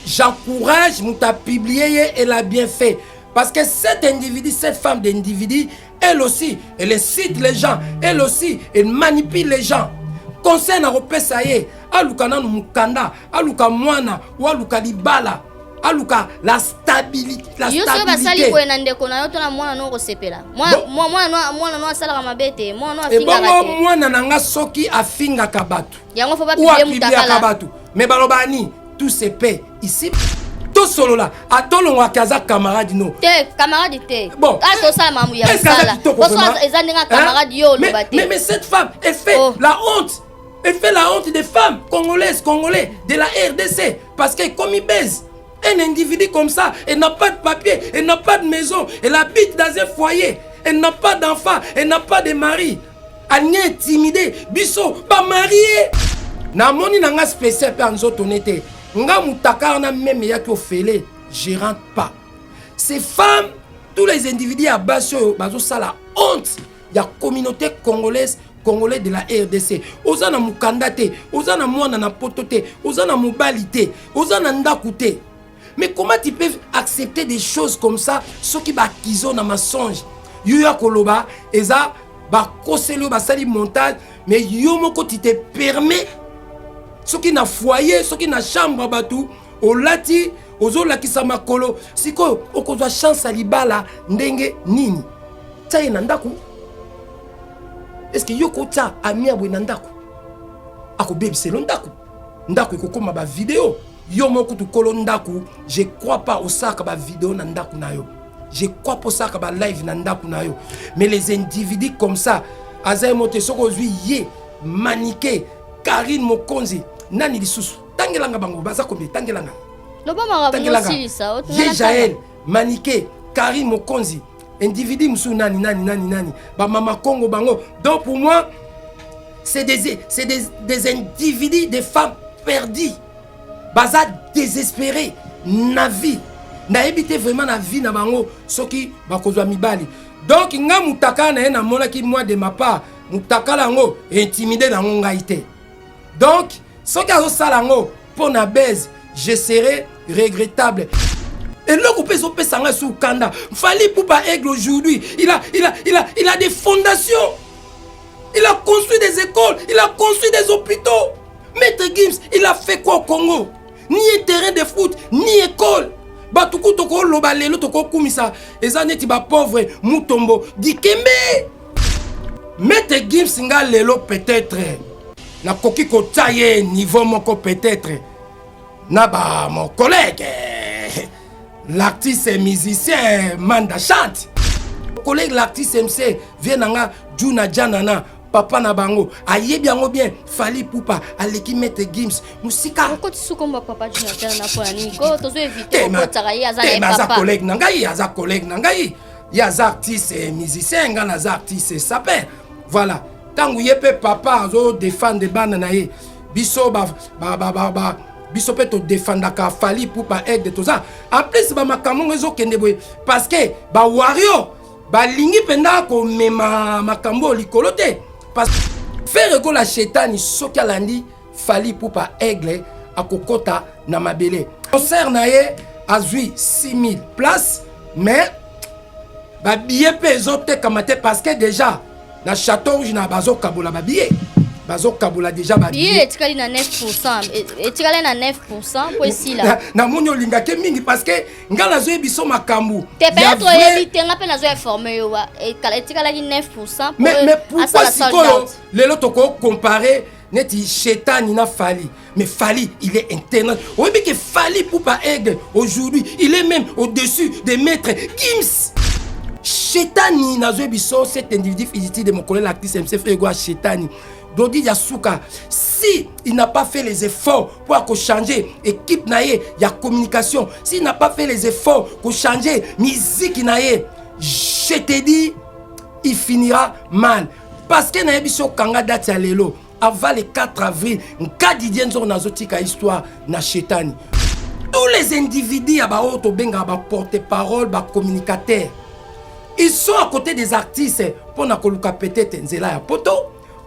J'encourage Mouta publier, elle a bien fait. Parce que cet individu, cette femme d'individu, elle aussi, elle cite les gens. Elle aussi, elle manipule les gens. Conseil na repesa ye, aluka nanu mukanda, aluka mwana, ou aluka libala, aluka la stabilité. La stabilité. Basali ko enande ko na yo tona mwana no kosepela. Mwana no asala ka mabete, mwana no afinga kate. Et bon mwana nanga soki afinga kabatu. Yango faut pas publier mutakala. Kabatu. Mais balobani, tout se paie ici. Tout solo là, atolongo akaza camarade no. Te camarade te. Bon. Ato sa mamu ya sala. Parce ezandinga camarade yo lo bate. Mais cette femme, elle fait la honte. Elle fait la honte des femmes congolaises, congolais de la RDC. Parce que comme il baise, un individu comme ça, elle n'a pas de papier, elle n'a pas de maison, elle habite dans un foyer, elle n'a pas d'enfant, elle n'a pas de mari. Elle n'est intimidée, biso, pas mariée. Na moni nanga spécial pe anzoto nete. Nga mutaka na même ya ki ofele, je rentre pas. Ces femmes, tous les individus à baso bazo sala honte. Il y a communauté congolaise, congolais de la RDC. Ozana mukandate, ozana mwana na potote, ozana mobilité, ozana ndakute. Mais comment tu peux accepter des choses comme ça, ceux qui bakizo na mensonge? Yuya koloba, eza ba koselo ba sali montage, mais yo moko tu te permets ceux qui na foyer, ceux qui na chambre batou, au lati, ozo lakisa makolo, siko okozwa chance à libala ndenge nini. Tsaye na ndaku. Est-ce que yoko tsa ami abwe na ndaku? Ako baby c'est ndaku. Ndaku ikokoma ba vidéo. Yo moko tu kolo ndaku, je crois pas au saka ba vidéo na ndaku na yo. Je crois pas au saka ba live na ndaku na yo. Mais les individus comme ça, azaye mote soko zui ye maniqué Karine Mokonzi nani lisusu tangelanga bango baza kombi tangelanga loba marabu silisa ye Jaël maniqué Karine Mokonzi individu musu nani ba mama Congo bango. Donc pour moi c'est des individus, des femmes perdues baza désespérés na vie na ebité vraiment na vie na bango soki bakozwa mibali. Donc nga mutaka na na mona ki moi de ma part mutaka lango intimidé na ngai. Donc, ce qui a salango pour na baise, je serai regrettable. Et le groupe SOP Sanga sous Kanda, Fally Poupa Aigle aujourd'hui, il a des fondations. Il a construit des écoles, il a construit des hôpitaux. Maître Gims, il a fait quoi au Congo? Ni un terrain de foot, ni école. Batuku toko loba lelo toko kumisa, ezaneti ba pauvre Mutombo, Dikembe. Maître Gims nga lelo peut-être. Na koki ko taille niveau moko peut-être na ba mon collègue l'artiste et musicien Manda chante collègue l'artiste MC vient nga Juna Janana papa na bango ayebi yango bien Fally Poupa aleki Maître Gims musika ko tsukomba papa Juna Janana pour ni ko tozo éviter ko tarayi azana papa collègue nangai aza collègue nangai ya za artiste et musicien ngana za artiste sapin voilà. Tangu yepe papa zo défendre bana na ye biso biso pe to défendre ka Fally Poupa aide de tout ça en plus ba makambo ezo kende boy parce que ba wario ba lingi penda ko mema makambo likolote parce que faire ko la chetani soki alandi Fally Poupa aigle akokota na mabele concert na ye azui 6000 places mais ba billet pe ezo te kamate parce que déjà na château rouge na bazo kabola ba billet bazo kabola déjà ba billet etikali na 9% etikali na 9% pour ici là na monyo linga ke mingi parce que ngala zo ebiso makambu te peut-être yebite nga pe na zo informer yo etikali 9% mais pourquoi sikoyo lelo toko comparer neti chetani na Fally mais Fally il est internet oui mais que Fally Poupa Aigle aujourd'hui il est même au-dessus des maîtres Gims. Chetani nazo biso cet individu physique de mon collègue l'actrice MC Frego Chetani Dodi Yasuka si il n'a pas fait les efforts pour changer équipe naie ya communication s'il n'a pas fait les efforts pour changer musique naie je te dis il finira mal parce que naie biso kanga date ya lelo avant le 4 avril nkadi nzo nazo tika histoire na Chetani tous les individus ya ba auto benga ba porte-parole ba communicateur. Ils sont à côté des artistes pour na koluka peut-être nzela ya poto,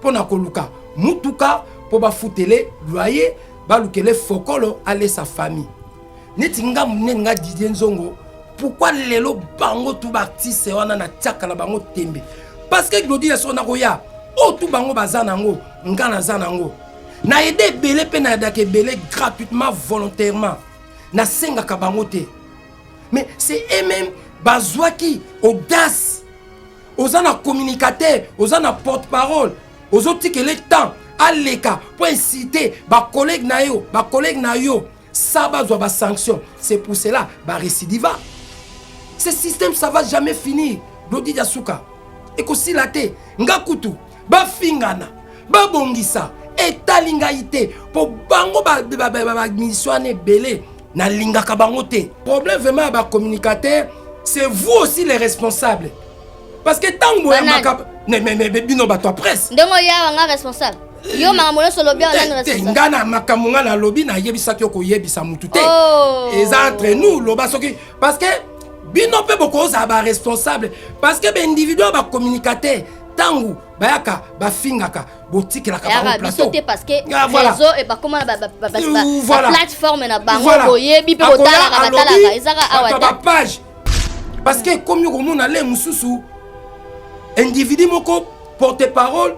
pour na koluka mutuka, pour ba foutele loyer, ba lukele fokolo aller sa famille. netinga munenga Didier Nzongo. Pourquoi lelo bango tout baptiste wana na tiaka na bango tembe? Parce que Glody ya sona koya. O tout bango bazanango, ngana zanango. Na aidé belé pe na dake belé gratuitement volontairement. Na senga ka bango te. Mais c'est eux-mêmes bazwaki audace. Ozana communicateur, ozana porte-parole, ozoti que le temps aleka pour inciter ba collègue na yo, ça bazwa ba sanction. C'est pour cela ba récidiva. Ce système ça va jamais finir. Glody Yasuka. Et que si la te ngakutu ba fingana ba bongisa etalingaite pour bango ba missioné belé na lingaka bango te. Problème vraiment ba communicateur, c'est vous aussi les responsables. Parce que tant que mais bino ba toi presse. Ndongo ya nga responsable. Yo makamolo so lobby on responsable. Ngana makamunga na lobby na yebisa ko yebisa mutu te. Et entre nous loba soki parce que bino pe boko za ba responsable parce que ben individu ba communicateur tangu bayaka ba fingaka botiki la ka plateau parce que réseau et pas comment la plateforme na bango boyebi pe botala ka batala ezaka awata ba page parce que comme yo komona le mususu individu moko porte-parole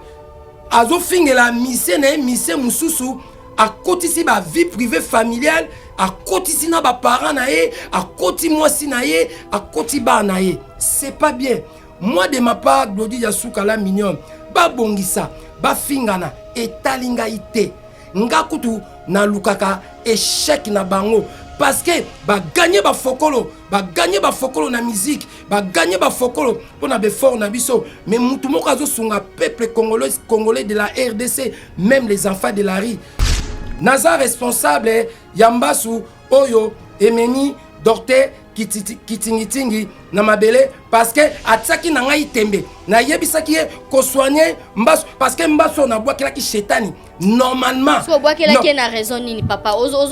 azo fingela mise na mise mususu a kotisi ba vie privée familiale a kotisi na ba parents na ye a koti mwasi na ye a koti ba na ye. C'est pas bien. Moi de ma part Glody Yasuka la mignonne ba bongisa ba fingana etalinga ite ngakutu na lukaka échec na bango parce que ba gagner ba fokolo na musique ba gagner ba fokolo pona be fort na biso mais mutu moko azo sunga peuple congolais de la RDC, même les enfants de la rue. Naza responsable Yambasu Oyo Emeni Dorte Kitingitingi na mabele parce que ataki na ngai tembe na yebisaki ko soigner Mbasu parce que Mbasu na bois ki chetani normalement so bois ki na raison nini papa ozo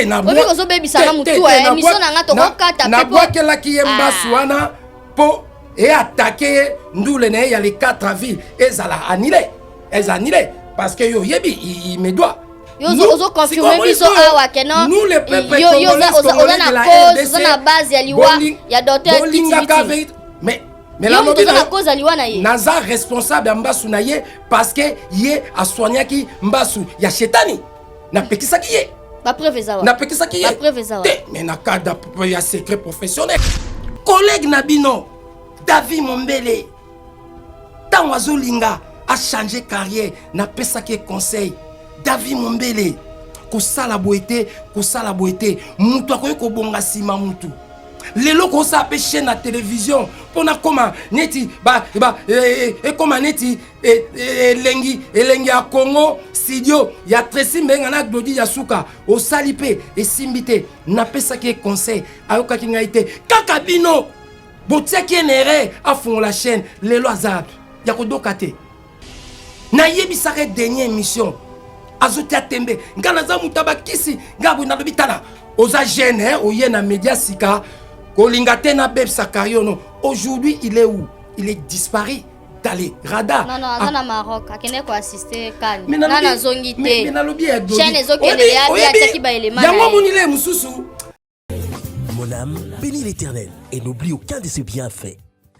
na bois ozo bebisa na mutu émission na nga to kokata na bois ki Mbasu wana po et attaquer ndule na ya les 4 villes ezala annulé parce que yo yebi il me doit. Ozo confirmer biso awa keno nous les peuples oza na cause oza na base ya liwa ya docteur Titi mais la oza na cause ya liwa na ye naza responsable ya Mbasu na ye parce que ye a soignaki Mbasu ya shetani na pekisaki ye ba preuve za wa na pekisaki ye ba preuve za wa mais na cadre ya secret professionnel collègue Nabino David Mombele tango azolinga a changé carrière na pesaki conseil David Mombele kosala boete mutu akoyi kobonga sima mutu lelo kosa pe chaîne na télévision pona koma neti koma neti elengi ya Congo studio ya Tracy Mbenga na Glody Yasuka osali pe esimbite na pesaki conseil ayokaki ngai te kaka bino botiaki enere afungola chaîne lelo azab ya kodoka te na yebisaka dernière émission azotia tembe ngana za mutaba kisi ngabu na bitala oza jeune oye na média sika kolinga te na beb sakayono aujourd'hui il est où? Il est disparu dans les radars. Non azana Maroc akene ko assister kan nana zongi te mais na lobi ya Glody chaîne ezokende ya teki ba élément yango monile mususu. Mon âme bénit l'Éternel et n'oublie aucun de ses bienfaits.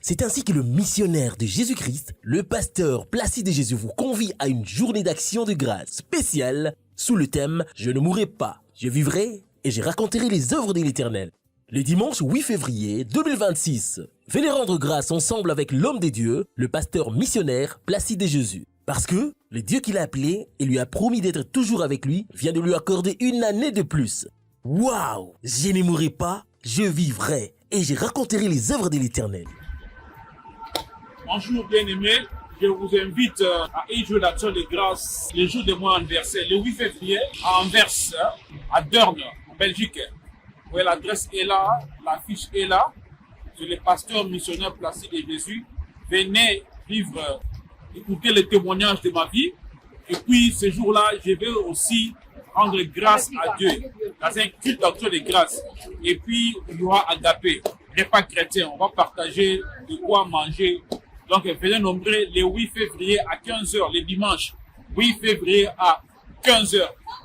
C'est ainsi que le missionnaire de Jésus-Christ, le pasteur Placide Jésus, vous convie à une journée d'action de grâce spéciale sous le thème « Je ne mourrai pas, je vivrai et je raconterai les œuvres de l'Éternel ». Le dimanche 8 février 2026, venez rendre grâce ensemble avec l'homme de Dieu, le pasteur missionnaire Placide Jésus. Parce que le Dieu qu'il a appelé et lui a promis d'être toujours avec lui vient de lui accorder une année de plus. Waouh! Je ne mourrai pas, je vivrai et je raconterai les œuvres de l'Éternel. Bonjour bien-aimés, je vous invite à une journée d'action de grâce le jour de mon anniversaire, le 8 février, à Anvers, à Deurne, en Belgique. Oui, l'adresse est là, l'affiche est là. C'est le pasteur missionnaire Placide Jésus. Venez vivre, écouter le témoignage de ma vie. Et puis ce jour-là, je vais aussi rendre grâce à Dieu dans un culte d'action de grâce. Et puis il y aura agapé, repas chrétien. On va partager de quoi manger. Donc, venez nombrer le 8 février à 15h, le dimanche 8 février à 15h.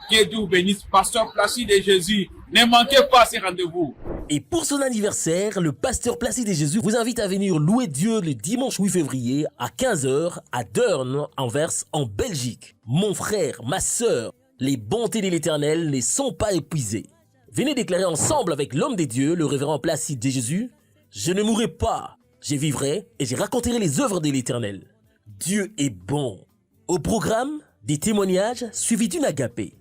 Que Dieu vous bénisse. Pasteur Placide Jésus, Ne manquez pas ces rendez-vous. Et pour son anniversaire, le pasteur Placide Jésus vous invite à venir louer Dieu le dimanche 8 février à 15h à Deurne, Anvers, en Belgique. Mon frère, ma sœur, les bontés de l'Éternel ne sont pas épuisées. Venez déclarer ensemble avec l'homme des dieux, le révérend Placide Jésus, « Je ne mourrai pas, je vivrai et je raconterai les œuvres de l'Éternel. Dieu est bon. » Au programme, des témoignages suivis d'une agapée.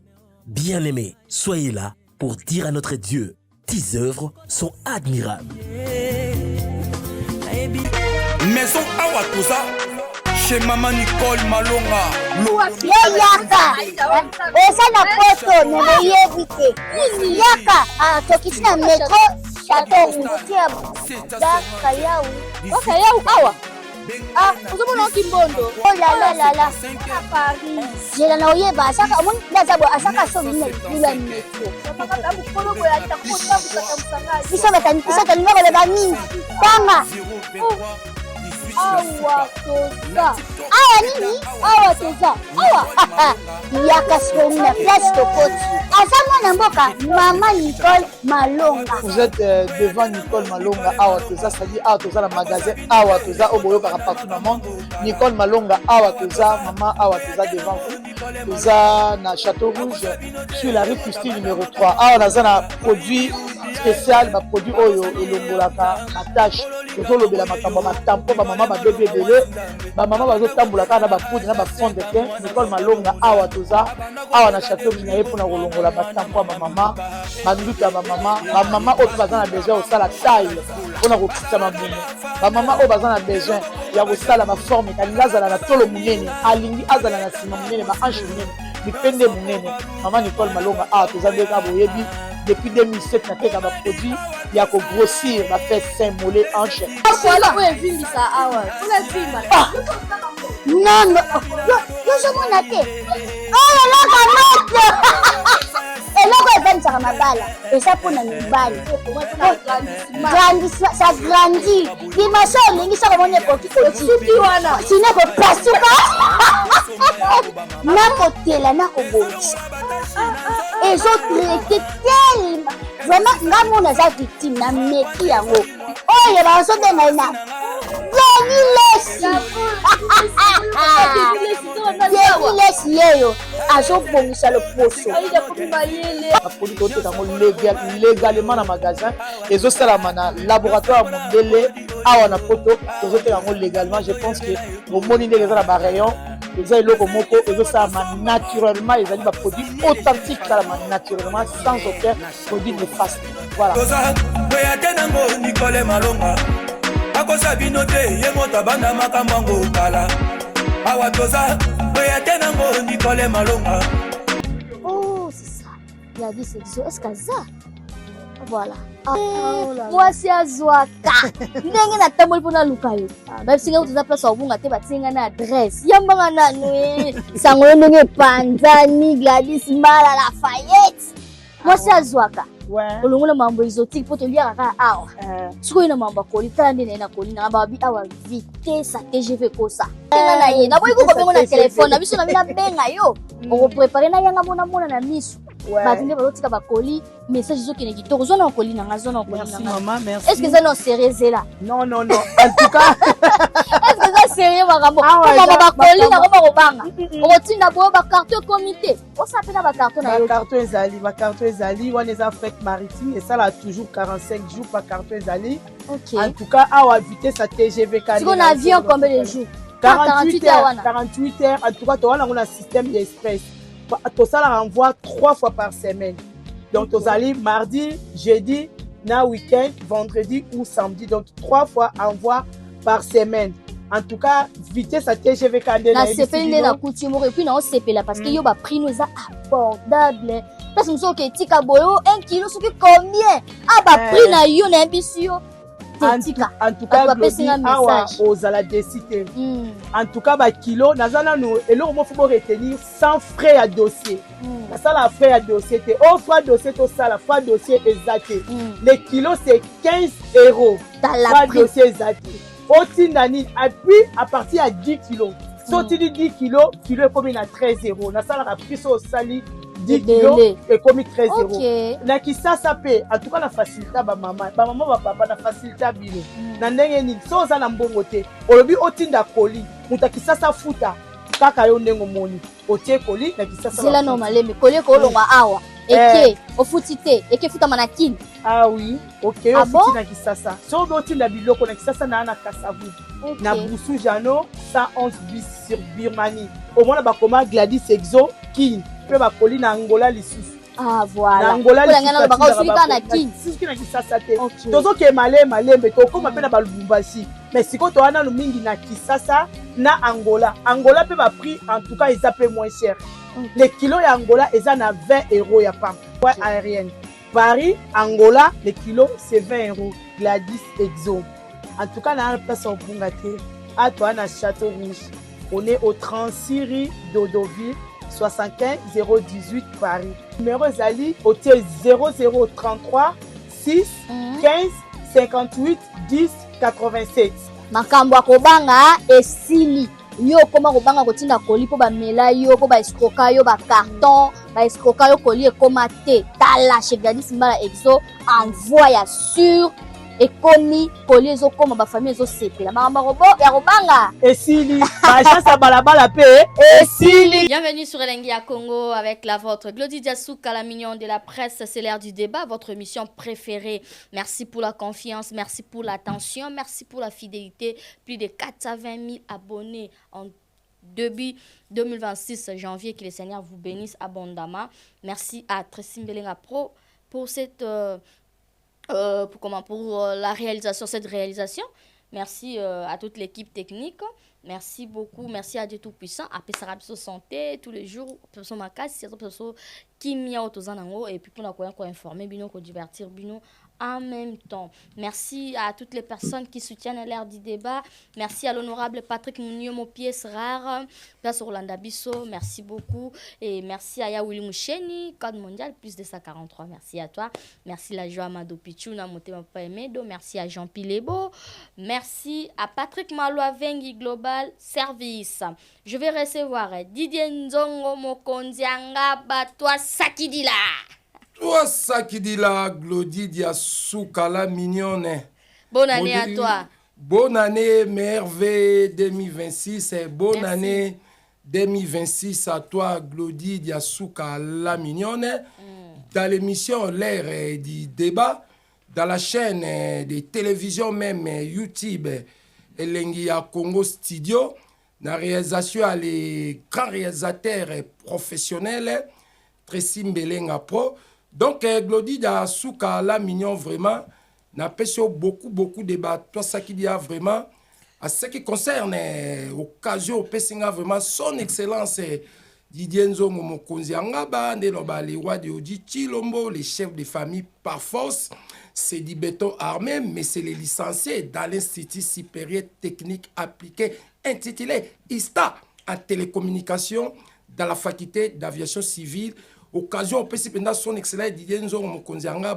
Bien-aimés, soyez là pour dire à notre Dieu, tes œuvres sont admirables. Maison Awatusa, chez Maman Nicole Malonga. Yaka, esa na poto ne yebite. Yaka, tokisi na metro Château Rouge. Daka yau. Okay, yau awa. Uzomona Kimbondo. Oh la la. À Paris. Jela na oyeba asaka mon nazabo asaka so mine kula metro. Bisa batanima ko leba nini. Tanga. Awa toza. Awa nini? Awa toza. Awa. Yaka so na place de côte. Asama na mboka Maman Nicole Malonga. Vous êtes devant Nicole Malonga. Awa toza, c'est-à-dire Awa toza la magasin. Awa toza au boyo partout dans le monde. Nicole Malonga, Awa toza, maman Awa toza devant vous. Toza na Château Rouge sur la rue Custine numéro 3. Awa naza na produit spécial, ba produit oyo elongolaka attache. Tozo lobela makambo ma tampo ba maman ba bébé belé. Ba maman bazo tambulaka na ba poudre na ba fond de teint. Nicole Malonga Awa toza. Awa na Château Rouge na yepona kolongola ba tampo ba maman. Ba nduka ba maman oyo bazana besoin au sala taille. On a repoussé ma boune. Ba maman oyo bazana besoin ya kosala ba forme kanilazala na tolo munene. Alingi azala na sima munene ba hanche munene. Bipende munene. Maman Nicole Malonga Awa toza ndeka boyebi. Depuis 2007, il y a des produits qui ont grossir, ma fait saint mollet hanche. Non, je m'en ai. Oh là là, eloko evanisaka mabala eza mpona mibali ça grandit dimension olingi soko omoni ekoki kosuki wana sino kopasuka nakotela nakobongisa ezotraite telema vraiment nga mona eza victime na meki yango oyo bazobengai na Lesi yeyo azobongisa loposo légalement na magasin ezosalama na laboratoire mondele awa na poto tozoteka yango légalement. Je pense que omoni ndenge eza na barayon eza eloko moko ezosalama naturellement, ezali baproduit authentique esalama naturellement sans aucun produit néfaste. Voilà. Nicole Malonga akosa bino te ye moto abanda makambo yango kala awa toza boya te nango Nicole Malonga. Oh c'est ça, il a dit c'est ça. Est-ce que ça voilà mwasi azwaka ndenge natamboli mpona luka yo babisinga toza place obunga te batinga na adresse yambanga nanu sango yo ndenge epanzani Gladys Mbala Lafayette mwasi azwaka olongola mambo exotique po toliaka kaka awa sikoyo na mambo akoli tala nde naye nakoli nanga babi awa vitesse a TGV kosa tenga na ye naboyi kokobengo na telefone na biso na bina benga yo okoprepare na yanga mona na miso bato nde bazotika bakoli message ezokende kitoko zwana okoli nanga zwana okoli nanga. Est-ce que eza na sérieux ezela? Non en tout cas est-ce que eza sérieux makambo mama bakoli nango bakobanga okotinda boyo bacarton comité osapena bacarton na yo bacarton ezali wana eza fret maritime esala toujours 45 jours par carton ezali. En tout cas awa vitesse à TGV siko na avion combien de jours? 48 heures. En tout cas towana ngo na système express tosala renvoi 3 fois par semaine. Donc tozali mardi, jeudi, na week-end, vendredi ou samedi. Donc 3 fois envoi par semaine. En tout cas, vitesse à TGV Kandé na sepele na coutume et puis na on sepela parce que yo ba prix nous abordable. Parce que nous sommes que tika boyo 1 kilo ce que combien? Ah ba prix na yo na bisio. En tout cas, awa ozala décider. En tout cas, ba kilo nazana no eloko mo faut retenir sans frais à dossier. Na sala frais à dossier te au frais dossier to sala frais dossier exact. Le kilo c'est 15 €. Frais dossier exact. Otinani et puis à partir à 10 kilos. Sorti de 10 kilos, kilo est combien à 13 €. Na sala prix au sali 10 kilos ekomi 13 euros. Na kisasa pe en tout cas na facilité ba maman ba papa na facilité bino. Na ndenge nini so za na mbongo te. Olobi otinda koli muta kisasa futa kaka yo ndengo moni. Otie koli na kisasa. C'est la normale mais koli ko longa awa. Eke ofutite eke futa manakini. Ah oui, ok, ofuti na kisasa. So otinda biloko na kisasa na kasavu. Na Boussou Jano 111 bis sur Birmanie. Au moins ba koma Gladys Exo kin pe ba koli na Angola lisusu. Ah voilà. Na Angola lisusu. Ba ko suika na kin. Suki na kisasa te. Tozo ke malembe to koma pe na ba Lubumbashi. Mais siko to wana mingi na kisasa na Angola. Angola pe ba prix en tout cas ils appellent moins cher. Les kilos ya Angola eza na 20 euros ya pam. Point aérienne. Paris, Angola, les kilos c'est 20 euros. Gladys Exo. En tout cas, dans la place au Bungate, à toi, à Château Rouge. On est au 36 rue d'Odoville, 75 018 Paris. Numéro Zali, hôtel 0033 6 15 58 10 87. Makambo akobanga esili. Yo koma kobanga kotinda koli po ba mela yo po ba escroka yo ba carton ba escroka yo koli e koma te tala chez Gladys Mbala Exo envoie sur ekomi koli ezo koma ba famille ezo sepela makambo robo ya kobanga esili ba chance balabala pe esili. Bienvenue sur Elengi à Congo avec la vôtre Glody Diasouka, la mignonne de la presse. C'est l'heure du débat, votre émission préférée. Merci pour la confiance, merci pour l'attention, merci pour la fidélité. Plus de 420 000 abonnés en début 2026 janvier. Que le Seigneur vous bénisse abondamment. Merci à Tracy Mbelenga Pro pour cette pour la réalisation, cette réalisation. Merci à toute l'équipe technique. Merci beaucoup. Merci à Dieu Tout-Puissant. À Pessarabiso Santé, tous les jours, personne ma casse, personne qui m'y a autosanango et puis pour nous informer, bino, pour divertir, bino. En même temps, merci à toutes les personnes qui soutiennent l'ère du débat. Merci à l'honorable Patrick Mounio, mon pièce rare, place Orlando Bisso, merci beaucoup. Et merci à Yaouli Moucheni, Code mondial, plus de 143. Merci à toi. Merci à Joa Mado Pichuna, Motema Paemedo. Merci à Jean Pilebo. Merci à Patrick Maloa Vengi Global Service. Je vais recevoir Didier Nzongo Mokonzianga Batwa Sakidila. Toi, ça qui dit là, Glody Diasouka, la mignonne. Bonne année à toi. Bonne année, merveille 2026. Et bonne année 2026 à toi, Glody Diasouka, la mignonne. Dans l'émission L'ère du débat, dans la chaîne de télévision, même YouTube, Elengi à Congo Studio, dans la réalisation, les grands réalisateurs professionnels, Tracy Mbelenga Pro. Donc, Glody Diasouka, la mignon, vraiment, n'a pas beaucoup de débats. Toi, ça qui dit vraiment, à ce qui concerne l'occasion, vraiment, son excellence, Didier Nzongo Mokonzianga, les rois de Odi Chilombo, les chefs de famille par force, c'est du béton armé, mais c'est les licenciés dans l'Institut supérieur technique appliqué, intitulé ISTA, en télécommunication, dans la faculté d'aviation civile. Occasion, on peut se prendre son excellent Didier Nzongo Mokonzianga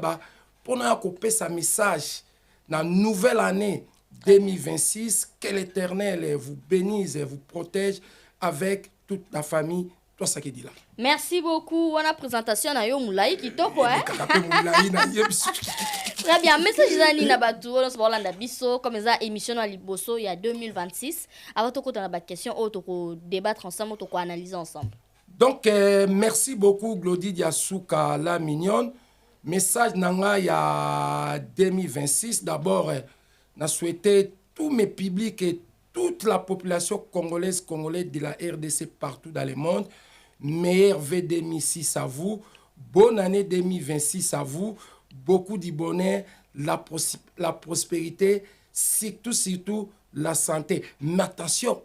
pour nous accompagner sa message dans la nouvelle année 2026. Que l'Éternel vous bénisse et vous protège avec toute la famille. Toi, ça qui dit là. Merci beaucoup. On a présentation na yo moulaï qui toko hein. Très bien. Message zani na batu on se Orlando Bisso comme ça émission na liboso il y a 2026. Avant to ko na ba question auto ko débattre ensemble, to ko analyser ensemble. Donc, merci beaucoup, Glody Diasouka, la mignonne. Message nanga ya 2026. D'abord, je souhaité tous mes publics et toute la population congolaise de la RDC partout dans le monde. Meilleur V2026 à vous. Bonne année 2026 à vous. Beaucoup de bonheur, la prospérité, surtout la santé. Mais attention,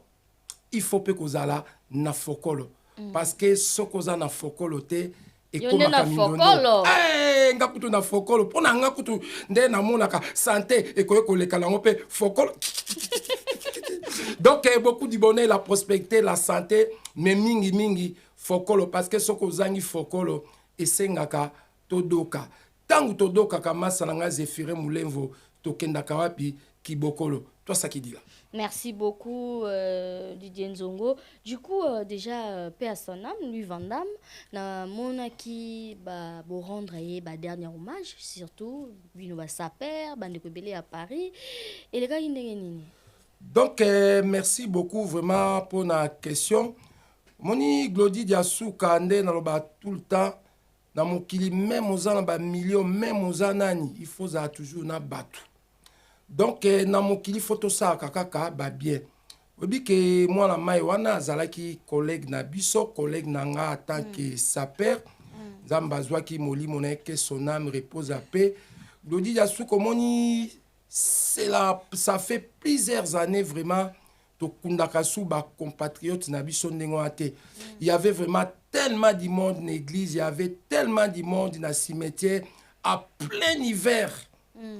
il faut que vous ayez na fokolo. Parce que ce que vous avez na fokolo te et comme na fokolo ngakutu na fokolo pona ngakutu nde na monaka santé et ko le kalango pe fokolo. Donc beaucoup de bonheur, la prospérité, la santé, mais mingi fokolo parce que ce que vous avez fokolo et sengaka todoka tangu todoka kama sananga zefire mulemvo tokenda kawapi Kibokolo. Toi, ça qui dit là. Merci beaucoup, Didier Nzongo. Du coup, déjà, paix à son âme, lui Van Damme, na mona qui va rendre un dernier hommage, surtout, lui nous va saper, bande belé à Paris. Et les gars, ils Donc, merci beaucoup vraiment pour la question. Moni Glody Diassou Kande na loba tout le temps na mokili même aux ans ba millions même aux anani il faut ça toujours na batu. Donc na mokili photo ça kaka ba bien. Obi que moi la mai wana zalaki collègue na biso collègue na nga en tant que sapeur. Zambazwa ki moli moneke son âme repose à paix. Glody Diassou komoni ça fait plusieurs années vraiment. Il y avait vraiment tellement de monde dans l'église, il y avait tellement de monde dans le cimetière, à plein hiver.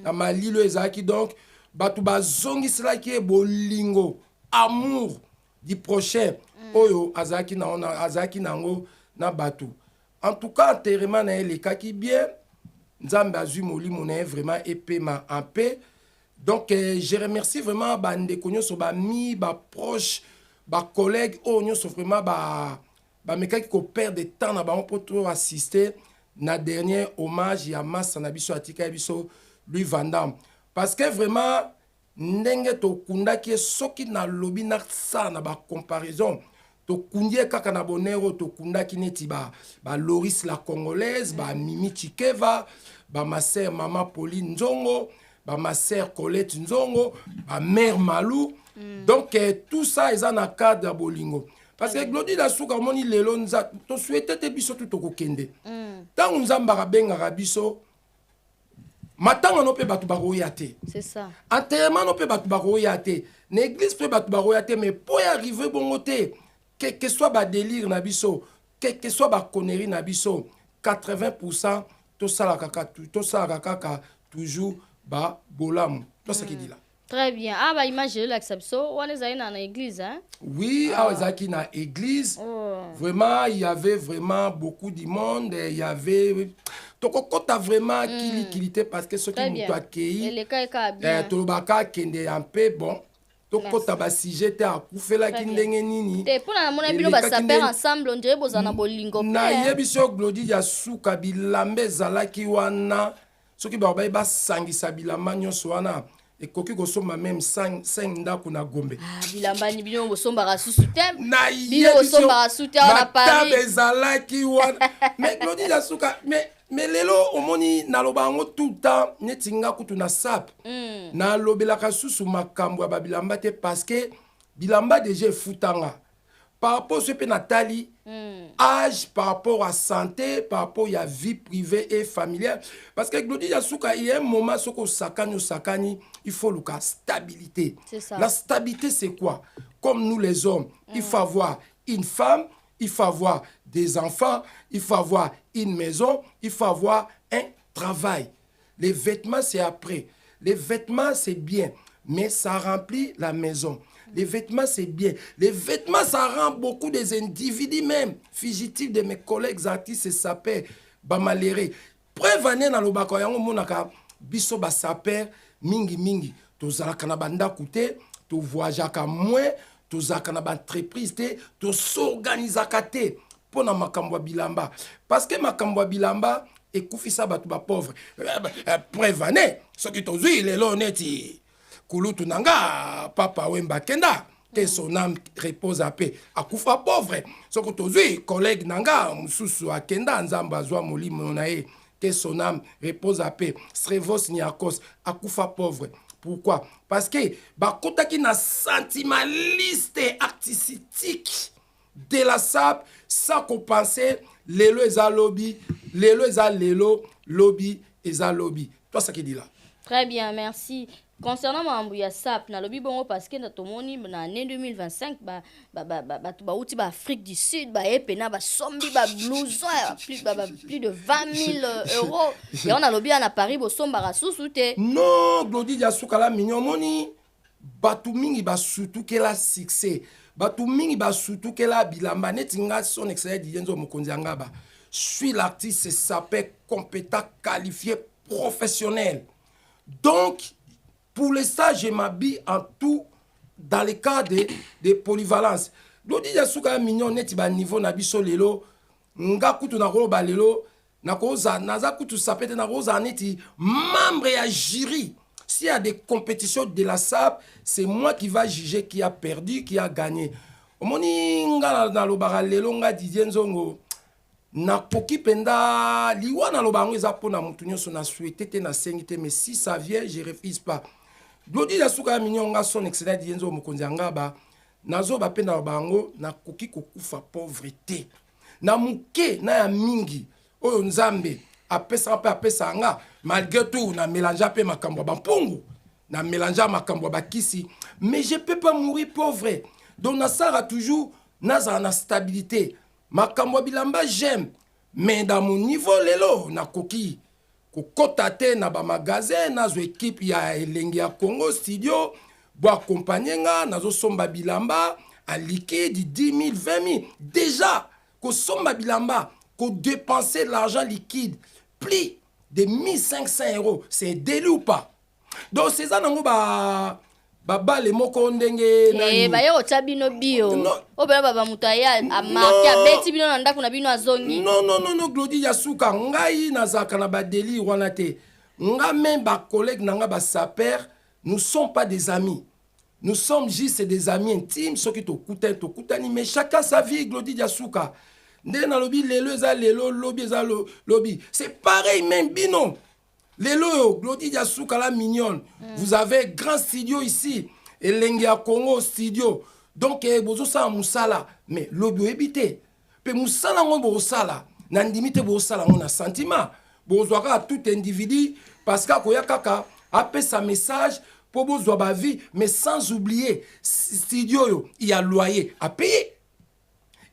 Dans ma lilo ezaki donc, batu bazongi cela qui est bolingo, amour du prochain. Oyo azaki nango na batu. En tout cas, enterrement na les cas qui bien, nzambe azui moli mona vraiment épée ma en paix. Donc, je remercie vraiment les amis, les proches, les collègues, les vraiment mes qui coopèrent de temps pour assister à dernier hommage à Massa Nabiso Atika Biso lui Van Damme. Parce que vraiment, ndenge to kunda qui est soki na lobby na sa na ba comparaison. To kundie kaka na bonero to kunda ki neti ba Loris la Congolaise, ba Mimi Chikeva, ba ma sœur Maman Pauline Nzongo. Ma sœur Colette Nzongo, ma mère Malou. Donc, tout ça, ils ont un cadre à Bolingo. Parce que Glody Diassou, quand on dit lelo, tu souhaitais te biso tout au kende. Tant on zambara ben arabiso, matin on peut battre baroyate. C'est ça. Enterrement on peut battre baroyate. L'église peut battre baroyate, mais pour y arriver bon côté, quel que soit ba délire nabiso, quel que soit ba connerie nabiso, 80% tout ça la kaka toujours ba bolam. Toi ce qui dit là. Très bien. Ah bah imaginez l'exception, on est allé dans l'église hein. Oui, on est allé dans l'église. Vraiment, il y avait vraiment beaucoup de monde, il y avait donc quand tu as vraiment qui était parce que ce qui nous a accueilli. Les cas bien. Tout le baka kende un peu bon. Donc quand tu as j'étais à couper la kindenge nini. Et pour la monnaie bilo ba saper ensemble on dirait bozana bolingo. Na yebiso Glody Diassou kabilambe zalaki wana. Ce qui ba sangisa bilamba nyonso wana ekoki kosomba même 5 ndako na Gombe. Bilamba ni bino bosomba rasusu tem. Na bino bosomba rasusu te na Paris. Bezalaki wana. Mais Glody Diassou mais lelo omoni na lobango tout le temps netinga kutu na sap. Na lobelaka susu makambo ya bilamba te parce que bilamba déjà futanga. Par rapport à ce que Nathalie, âge, par rapport à santé, par rapport à la vie privée et familiale. Parce que Glody Diassou, il y a un moment où sakani, il faut la stabilité. La stabilité, c'est quoi? Comme nous les hommes, il faut avoir une femme, il faut avoir des enfants, il faut avoir une maison, il faut avoir un travail. Les vêtements, c'est après. Les vêtements, c'est bien, mais ça remplit la maison. Les vêtements, c'est bien. Les vêtements, ça rend beaucoup des individus même. Fugitifs de mes collègues artistes, ça s'appelle Bamaléré. Prévenez dans le bakoyango monaka, biso ba saper mingi. Tozala kanabanda koute, to voyageaka moins, tozaka na entreprise te, to s'organisaka te pour na makambo bilamba. Parce que makambo bilamba ekufisa batu ba pauvre. Prévenez, ce qui tozui les loneti. Kulutu nanga, papa Wemba Kenda, que son âme repose à paix. Akufa pauvre, ce que tu collègue nanga, Moussou à Kenda, Nzamba Zwa Moli Monae, que son âme repose à paix. Srevos Niakos, Akufa pauvre. Pourquoi? Parce que, kota ki na sentimentaliste artistique de la SAP, ça qu'on pensait, lelo eza lobby, lelo eza lelo, lobby eza lobby. Toi, ça qui dit là. Très bien, merci. Concernant Mambuya Sap, na lobby bongo parce que na tomoni na année 2025 ba Afrique du Sud ba epena ba sombi ba blouson plus de 20 000 euros et on a lobby à Paris bo somba rasusu te. Non, Glody Diassou kala mignon moni batu mingi ba surtout que la succès. Batu mingi ba surtout que la bilamba netinga son excellent Dienzo Mokonzi Angaba. Je suis l'artiste s'appelle compétent, qualifié, professionnel. Donc Pour les stages, je m'habille en tout dans le cas de polyvalence. Glody Yasuka mignon neti ba niveau na biso lelo nga kutu na koloba lelo na koza naza kutu sapete na koza neti membre ya jury. S'il y a des compétitions de la SAP, c'est moi qui va juger qui a perdu, qui a gagné. Omoni nga na lobaka lelo nga Didier Nzongo na koki penda liwa na lobango eza pona mutu nyonso na souhaité te na sengité, mais si ça vient je refuse pas. Glody Yasuka mignon nga son excellent Didier Nzongo mokonzi ngaba nazo ba penda bango na koki kokufa pauvreté na muke na ya mingi oyo nzambe apesa pe apesa nga malgré tout na mélanger pe makambo ba mpungu na mélanger makambo ba kisi, mais je peux pas mourir pauvre. Donc na sara toujours naza na stabilité makambo bilamba j'aime, mais dans mon niveau lelo na koki kokota te na ba magasin nazo équipe ya elengi ya Congo studio bo accompagner nga nazo somba bilamba à liquide 10 000 20 000 déjà ko somba bilamba ko dépenser l'argent liquide plus de 1500 €, c'est délit ou pas? Donc c'est ça nango ba bale moko ndenge nani ba yo tabino bio obela baba mutaya amaki abeti bino na ndako na bino azongi. Non Glody Yasuka ngai nazaka na ba délit wana te nga même ba collègue nanga ba saper. Nous ne sommes pas des amis. Nous sommes juste des amis intimes. Ceux qui te coûtent, mais chacun sa vie, Glody Yasuka. C'est pareil, même bino. Lelo, Glody Yasuka, la mignonne. Vous avez grand studio ici. Et Lengia Congo studio. Donc, vous avez Moussala. Mais lobby habité. Pe Moussala, on sala. Nandimite, vous sala, on a sentiment. Vous avez tout individu. Parce que, kaka, après sa message, pour besoin de vie, mais sans oublier, studio, il y a loyer à payer.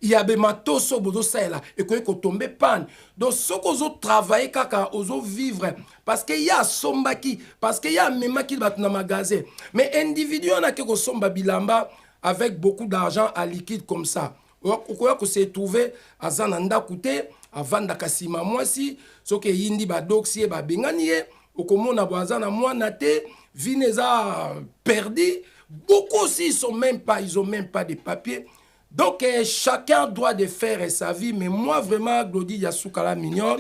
Il y a des matos au bout de ça là et que tomber panne. Donc ce qu'on a travaillé kaka ozo vivre parce qu'il y a sombaki parce qu'il y a même qui va dans magasin. Mais individu on a que somba bilamba avec beaucoup d'argent à liquide comme ça. Okoya ko s'est trouvé à Zananda coûté avant d'akasima moi si ce que yindi ba doxie ba benganie okomona boazana moi naté vineza perdu. Beaucoup aussi ils ont même pas de papier. Donc chacun doit de faire sa vie, mais moi vraiment Glody Yasuka la mignonne,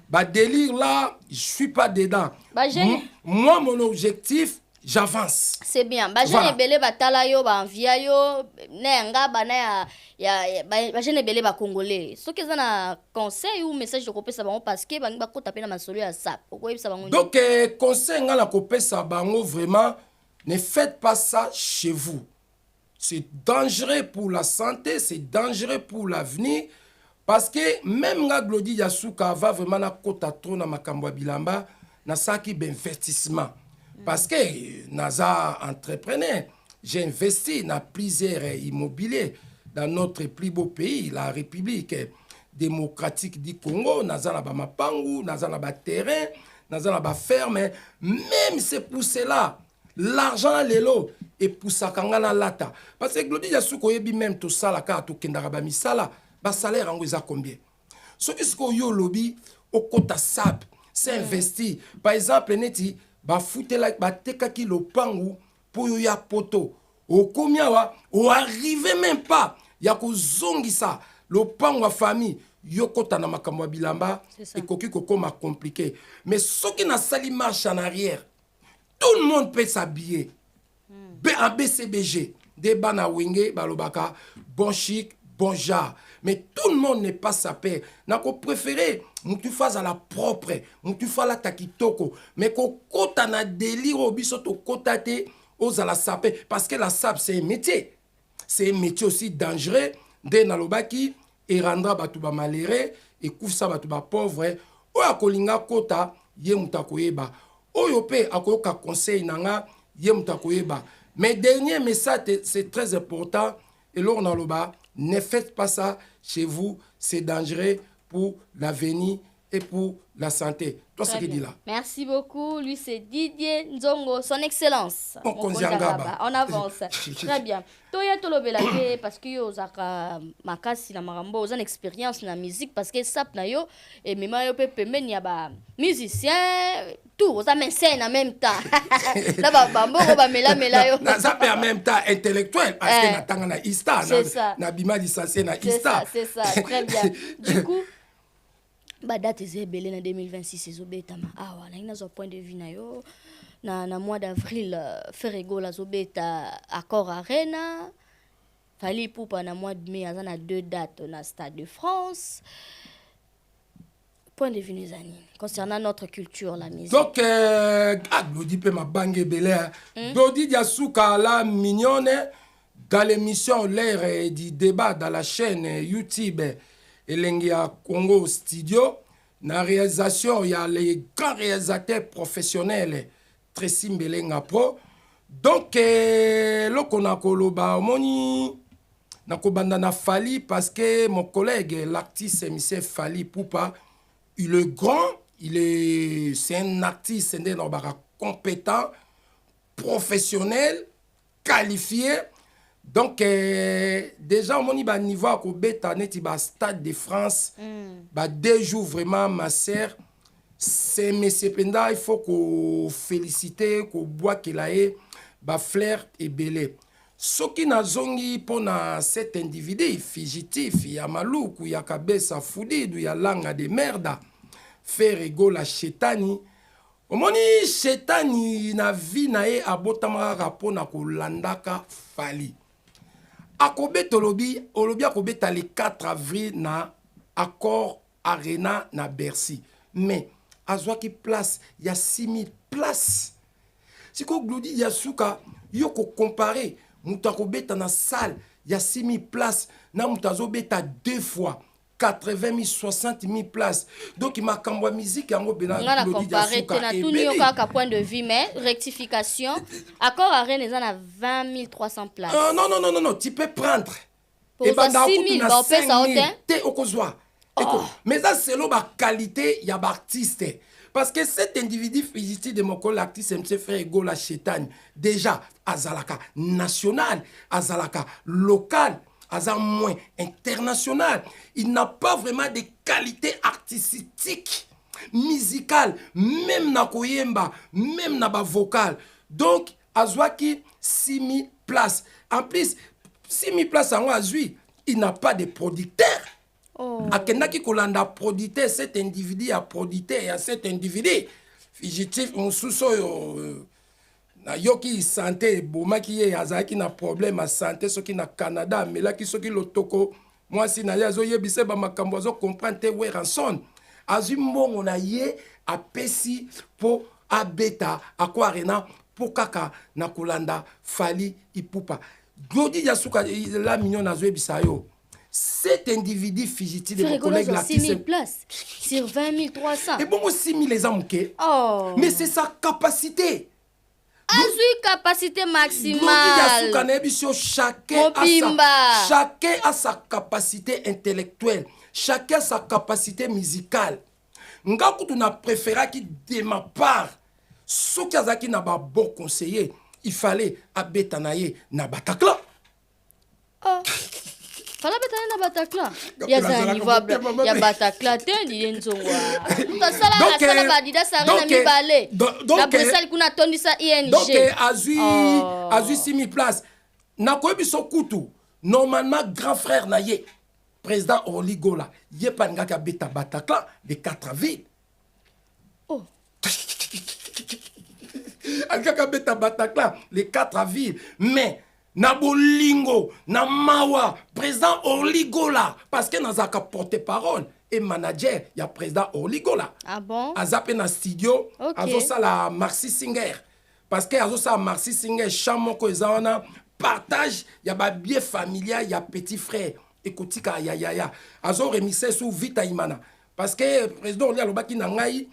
bah délire là, je suis pas dedans. Moi mon objectif, j'avance. C'est bien. Bah je belé batala yo ba envia yo nenga bana ya ba je belé ba congolais. Ce que ça na conseil ou message de kopesa bango parce que bangi ba ko taper na masolo ya ça. Donc conseil nga la kopesa bango vraiment ne faites pas ça chez vous. C'est dangereux pour la santé, c'est dangereux pour l'avenir. Parce que même la Glody Yasuka va vraiment na kota trop na makambo bilamba na saki d'investissement. Parce que naza entrepreneur, j'ai investi dans plusieurs immobiliers dans notre plus beau pays, la République démocratique du Congo. Naza na ba mapangu, naza na ba terrain, naza na ba ferme. Même c'est pour cela. L'argent lelo et pour ça kangana lata parce que Glody Yasuka yebi même tout ça la carte kendara ba misala ba salaire ngo za combien ce que ce yo lobby au kota sap c'est investi par exemple neti ba futela ba tekaki lopangu pour yo ya poto au combien wa ou arriver même pas ya ko zongisa lopangu wa famille yo kota na makambo bilamba et koki kokoma compliqué mais ce qui na sali marche en arrière. Tout le monde peut s'habiller. En BCBG, des bana wenge, balobaka, bon chic, bon genre. Mais tout le monde n'est pas sapé. Nako préféré, tu fasses à la propre, tu fasses la takitoko. Mais ko kota na délire au bisoto kotate aux à la sapé. Parce que la sape, c'est un métier. C'est un métier aussi dangereux. De nalobaki, et rendra batuba maléré, et koufsa batuba pauvre. Ou akolinga kota, ye mutakoyeba. Oyo pe akoyoka conseil nanga ye mutakoyeba. Mais dernier message c'est très important et là on a le bas ne faites pas ça chez vous, c'est dangereux pour l'avenir et pour la santé. Toi, ce qu'il dit là. Merci beaucoup. Lui, c'est Didier Nzongo, son excellence. On avance. Très bien. Toya Tolobelake, parce que yo zaka makasi na marambo, une expérience na musique, parce que ça na yo, et même yo peut permettre ya ba musicien, tout, ça met scène en même temps. Là, bambo, ba mela yo. Ça peut en même temps intellectuel, parce que na tanga na ista, na bima licencié na ista. C'est ça, très bien. Du coup, ba date ezebele na 2026 ezobetama awa na inazo point de vue na yo na mois d'avril Ferrego la zobeta accord arena Fally Ipupa na mois de mai azana 2 dates na Stade de France. Point de vue les amis concernant notre culture la musique. Donc Glody pe ma bangue belé Glody Diasuka la mignonne dans l'émission L'ère du débat dans la chaîne YouTube Elengia Congo Studio. Na réalisation, il y a les grands réalisateurs professionnels Tracy Mbelenga Pro. Donc, loko na koloba moni na kobanda na Fally parce que mon collègue l'artiste M. Fally Ipupa, il est grand, c'est un artiste compétent, professionnel, qualifié. Donc, déjà, on a niveau à Kobeta, au Stade de France, 2 jours vraiment, ma sœur. C'est M. Penda, il faut qu'on félicite, qu'on boit qu'il a eu, Flair et Belé. Ce qui n'a zongi pour cet individu fugitif, il y a Malouk, il y a Kabesa Foudid, il y a Langa de Merda, Ferrego la Chetani. Omoni Chetani na vie na e abotama rapona ko landaka Fally. Akobet olobi akobeta le 4 avril na accord arena na Bercy. Mais azwaki place, il y a 6000 places. Si ko Glody Diasuka yo ko comparer mutakobeta na salle, il y a 6000 places, na mutazobeta 2 fois 80 000, 60 000 places. Donc il m'a camboua musique en Glody Diasuka et Beli. On a point de vue, mais rectification. Accord à Rennes, on a 20 300 places. Non, tu peux prendre. Pour 6 000, on peut ça t'es au Kozwa. Mais ça, c'est la qualité, il y a artiste. Parce que cet individu fugitif de mon collègue artiste M. Ferrego la Chetani, déjà, Azalaka national, Azalaka local, Azal moins international. Il n'a pas vraiment de qualité artistique, musicale, même na koyemba, même na ba vocal. Donc, Azwaki 6000 places. En plus, 6000 places en Azui, il n'a pas de producteur. Akendaki kolanda producteur, cet individu a producteur, et à cet individu fugitif, on sous-soyo. Na yoki santé bomaki ye azaki na problème à santé soki na Canada mais là qui soki lotoko moi si na yazo yebise ba makambo zo comprendre te we ranson azu mbongo na ye apesi po abeta akwa arena po kaka na kolanda Fally Ipupa. Glody Diasuka la mignon na zo yebisa yo. Cet individu fugitif de mon collègue là 6 000 places sur 20 300. Et bon 6 000 les hommes OK. Mais c'est sa capacité. Azui capacité maximale. Chacun a sa capacité intellectuelle. Chacun a sa capacité musicale. Nga kutu na préféré qui de ma part, ce qui a qui n'a pas bon conseiller, il fallait abetanaye na Bataclan. Fala betana na Bataclan. Ya za niveau ya Bataclan te ndi nzongwa. Mutasala na sala badida sare na mibale. Na Bruxelles kuna tondisa ING. Donc azui 6000 places. Na ko biso kutu. Normalement grand frère na ye président Orligola, ye pa ngaka beta Bataclan de 4 villes. Ngaka beta Bataclan les 4 villes mais na bolingo, na mawa, président Orligola, parce que nous avons porte-parole et manager, il y a président Orligola. Ah bon? Azapé na studio, azo ça la Marcy Singer. Parce que azo ça Marcy Singer, chamoko ezana partage, il y a ba bien familial, il y a petit frère. Écoute ya. Azo remixé sous Vita Imana. Parce que président Orligola lobaki na ngai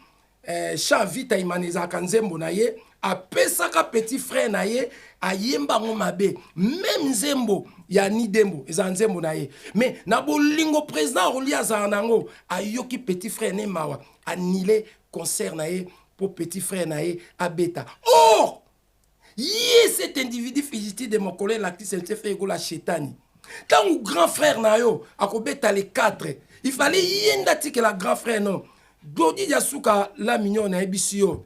champ vita imanezaka nzembo na ye apesaka petit frère na ye ayemba ngo mabe même nzembo ya nidembo eza nzembo na ye mais na bolingo président Roli azala nango ayoki petit frère ne mawa anile concert na ye pour petit frère na ye abeta or ye cet individu fugitif de mon collègue l'actrice fait égola chetani quand ou grand frère na yo akobeta les 4 il fallait yenda tike la grand frère non Dodi Yasuka la mignon na ebisio.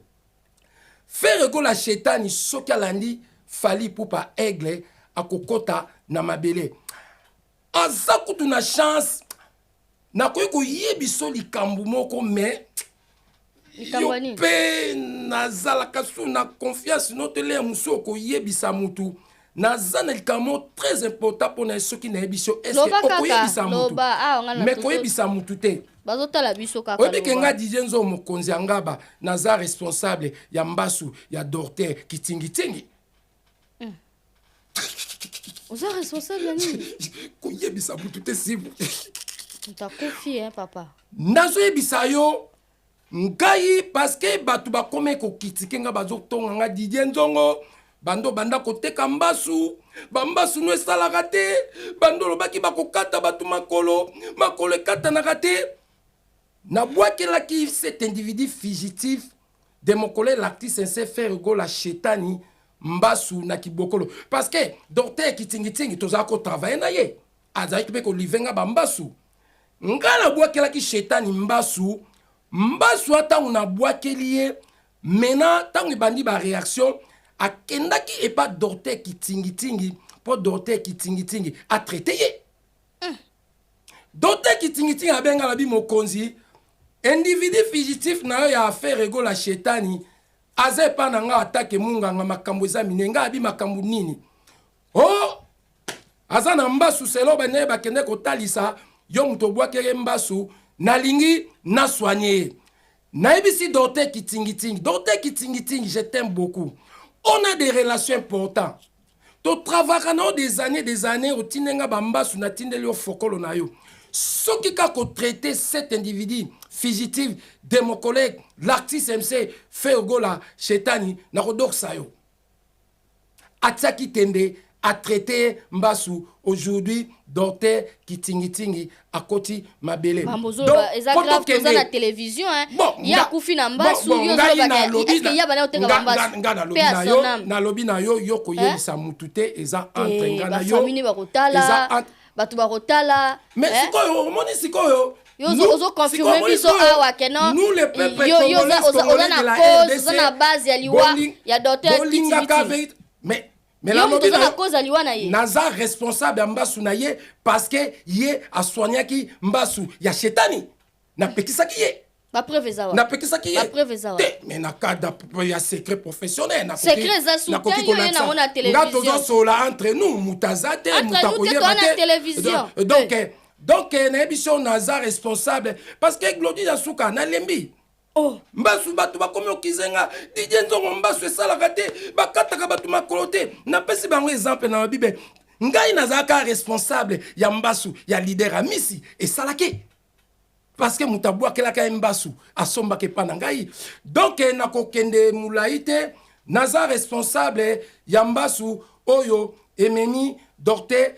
Faire égola chetani soki alandi fali pour pas aigle à kokota na mabele. Aza kutu na chance na koyeko yebiso likambu moko mais yo pe nazalaka su na confiance notre le muso ko yebisa mutu nazana likambo très important pour na soki na ebisio est-ce que okoyebisa mutu mais koyebisa mutu te bazotala biso kaka oyebike nga Didier Nzo mokonzi angaba naza responsable ya mbasu ya docteur kitingitingi oza responsable ya nini koyebisa mutu te sibu ntakofi hein papa nazoyebisa yo ngai parce que batu bakome kokitike nga bazotonga nga Didier Nzongo bando banda koteka mbasu bambasu no esalaka te bando lobaki bakokata batu makolo ekatanaka te nabwakelaki cet individu fugitif de mon collègue l'actrice censé faire égola chetani mbasu na kibokolo parce que docteur kitingitingi tozala kotravaille na ye azalaki mpe kolivenga bambasu nga nabwakelaki chetani mbasu atango nabwakeli ye mena ntango ebandi baréaction akendaki epa docteur kitingitingi mpo docteur kitingitingi atraite ye docteur kitingitingi abengala bi mokonzi individu fugitif na yo ya affaire égola chetani aza epa na nga atake munganga makambo eza mine nga abi makambo nini oh aza na mbasu selo bane bakende kotalisa yo moto obwakele mbasu nalingi naswanye ye nayebisi docteur kitingitingi je t'aime beaucoup on a des relations importantes to travaillons des années otinenga bambasu na tindeli yo fokolo na yo soki kako traiter cet individu fugitif de mon collègue l'artiste MC Fergola Chetani na kodoksa yo atiaki tembe a traité mbasu aujourd'hui docteur kitingitingi akoti mabele donc eza grave toza na télévision hein ya kufi na mbasu yo zo ba est-ce que ya bana oteka mbasu na lobi na yo yo koyebisa mutu te eza entre nga na yo famille bakotala batu bakotala mais sikoyo omoni sikoyo Ozo confirmer biso awa keno nous le peuple congolais de la RDC oza na base ya liwa ya docteur kitingitingi mais la lobi na cause aliwa na ye naza responsable ya mbasu na ye parce que ye aswanyaki mbasu ya chetani napekisaki ye bapreuve ezawa napekisaki ye bapreuve ezawa te mais na cadre ya secret professionnel secret eza soutien yo ye nango na télévision nga tozosola entre nous mutaza te mutakoyeba te télévision donc nayebi so naza responsable parce que Glodi Yasuka nalembi mbasu batu bakomi okizenga Didier Nzongo mbasu esalaka te bakataka batu makolo te napesi bango exemple na bible ngai nazalaka responsable ya mbasu ya leader amisi esalaki parce que mutabwakelaka mbasu asombaka epa na ngai donc nakokende mulai te naza responsable ya mbasu oyo ememi docteur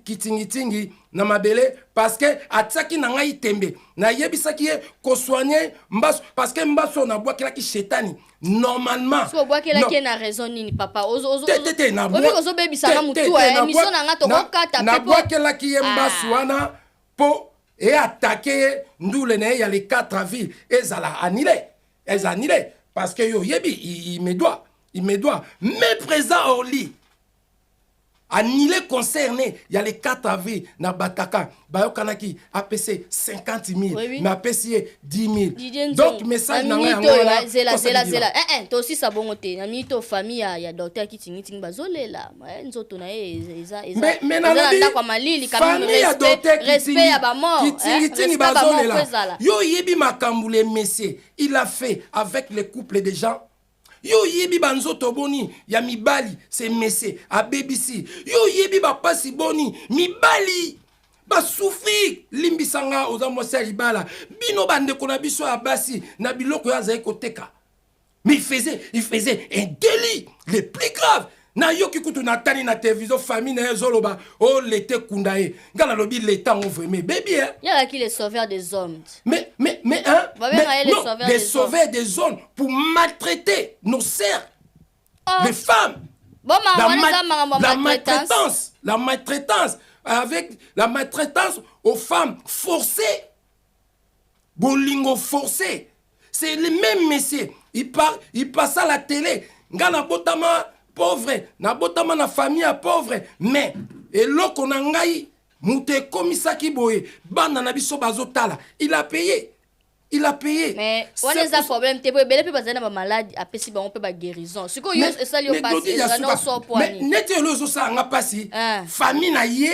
kitingitingi na mabele parce que atiaki na ngai tembe na yebisaki ye kosoigner mbasu parce que mbasu na bwakelaki chetani normalement so bwakelaki na raison nini papa ozo na ozo bebisa na mutu émission na nga to kokata na bwakelaki ye mbasu wana po et attaquer ndule na ya les 4 villes ezala annulé parce que yo yebi il me doit mais présent Orly annulé concerné il y a les 4 avril na Bataka bayokanaki APC 50 000 mais APC 10 000 donc message na nga zela to aussi sabongo te na mito famille ya docteur kitingitingi bazolela nzoto na eza mais na kwa malili kama respect ya ba mort kitingitingi bazolela yo yebi makambule messieurs il a fait avec les couples de gens yo yebi banzoto boni ya mibali c'est messé a BBC yo yebi ba pasi boni mibali basouffrir limbisanga oza mwasi ya libala bino bandeko na biso ya basi na biloko ya azali koteka. Mais il faisait un délit le plus grave. Na yoki kutu na tani na télévision famille na zoloba oh l'été kundaye ngana lobi l'état on vraiment baby hein. Il y a qui les sauveurs des hommes. Mais hein les sauveurs des hommes pour maltraiter nos sœurs, les femmes. Bon, la maltraitance avec la maltraitance aux femmes forcées. Bolingo forcé. C'est le même messieurs. Il passe à la télé. Ngana botama pauvre, na botama na famille pauvre, mais eloko na ngai mute komisaki boye bana na biso bazotala. Il a payé. Mais on a un problème, tu peux belle pas na maladie, après si on peut pas guérison. Ce que yo ça lui passe, ça non sort point. Mais neti lozo ça nga pasi. Famille na ye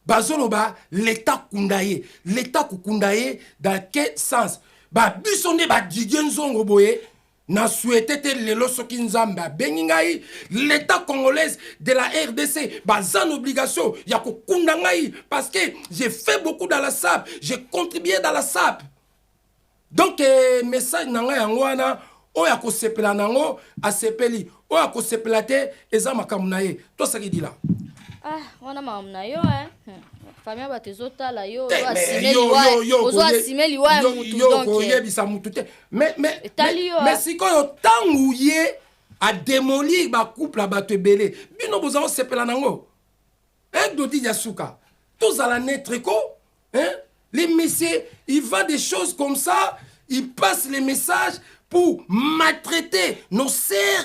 bazoloba l'état kundaye. L'état kukundaye dans quel sens? Ba bisonde ba digenzongo boye. Na souhaité te lelo soki nzamba bengingai l'état congolais de la RDC bazan obligation ya kokunda ngai parce que j'ai fait beaucoup dans la SAP, j'ai contribué dans la SAP. Donc message nanga yango wana oya ko sepela nango asepeli oya ko sepela te eza makamuna ye to saki dila wana makamuna yo famille ba tezotala yo asimeli wa mutu donc yo yebisa mutu te mais sikoyo tangu ye a démolir ba couple ba te belé bino bozao sepela nango dodi yasuka tous à la netre ko les messieurs ils vendent des choses comme ça, ils passent les messages pour maltraiter nos sœurs,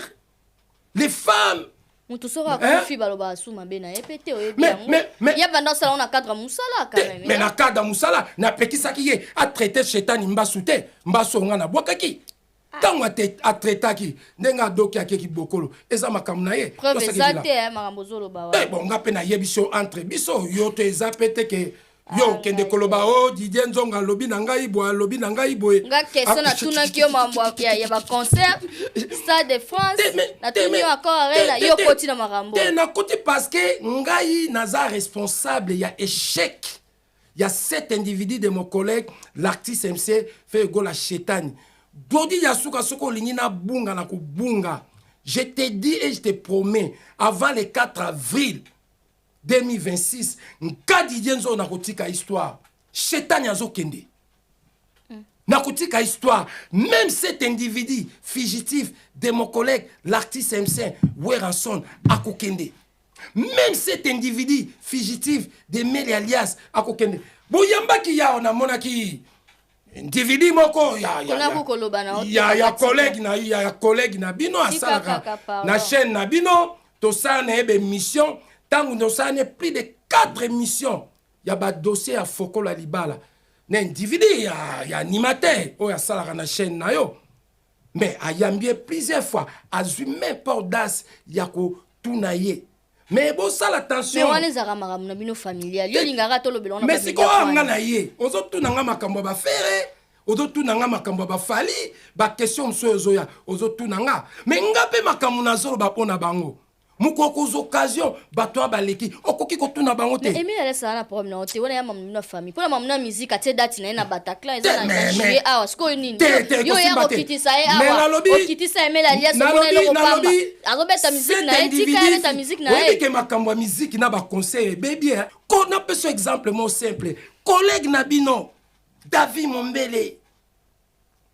les femmes. Mais na cadre musala na pekisaki ye a traité chetani mbasute mbasonga na bwakaki tango a traitaki ndenga doki akeki bokolo eza makamuna ye preuve exacte makambo zoloba wa bon ngape na yebiso entre biso yo te eza pete ke yo kende koloba o Didier Nzonga lobi na ngai boye nga question na tuna ki yo mambo ya ba concert Stade de France na tuni encore arena yo koti na makambo na koti parce que ngai naza responsable ya échec ya cet individu de mon collègue l'artiste MC fait go la chetani dodi ya suka soko lingi na bunga na kubunga. Je te dis et je te promets avant le 4 avril 2026, Nkadi Dienzo na kotika histoire. Chetani azokende. Na kotika histoire. Même cet individu fugitif de mon collègue, l'artiste MC Weranson, akokende. Même cet individu fugitif de Meli alias akokende. Boyamba ki ya ona monaki individu moko ya collègue na bino asalaka na chaîne na bino to sa na ebe mission. Tant nous avons plus de 4 émissions, il y a un dossier à Foko la Libala. Un individu, il y a animateur, il y a ça la chaîne. Mais il y a bien plusieurs fois, à même pas audace, il y a tout naïe. Mais bon, ça l'attention. Mais on les a ramenés familial. Mais c'est quoi on a naïe? On a tout nanga makambo ba faire. Ozo tout nanga makambo ba fali. Ba question so zoya. Ozo tout nanga. Mais ngape makambo na zolo ba pona bango. Mukoko occasion batwa baleki okoki kotuna bango te. Mais Emile laisse na problème na te. Wana ya mamuna famille. Pour la mamuna musique ate date na Bataclan eza na juillet awa sko nini. Yo ya okitisa e awa. Okitisa Emile alias mona lo pamba. Arobeta musique na etika ta musique na e. Obi ke makambo musique na ba conseil baby. Ko na peso exemple mo simple. Collègue na bino David Mombele.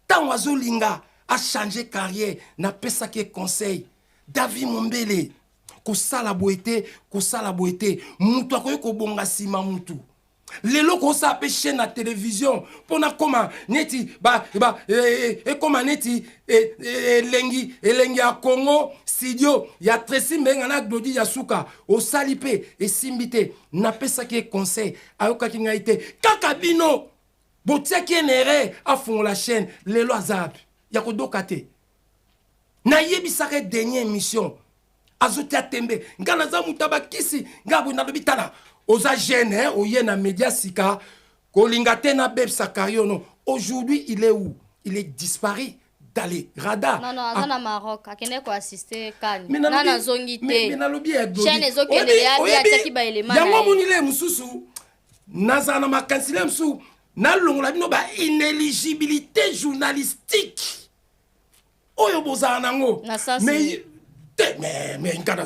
Tango azolinga a changer carrière na pesa ke conseil. David Mombele kosala boete mutu akoye kobonga sima mutu lelo kosa pe chaîne na télévision pona koma neti koma neti elengi ya Congo studio ya Tracy Mbenga na Dodi ya suka osali pe esimbite na pesa ke conseil ayokaki ngai te kaka bino botiaki enere afongola la chaîne lelo azab ya kodoka te na yebisaka dernière émission azotia tembe ngana za mutaba kisi ngabu na bitala oza jeune oye na média sika kolinga te na beb sakariono aujourd'hui il est où? Il est disparu dans les radars. Non azana Maroc akene ko assister kan na zongi te mais na lobi ya chaîne ezokende ya biataki ba élément yango munile mususu nazana makansile msu na longola bino ba inéligibilité journalistique oyo bozala nango mais ngana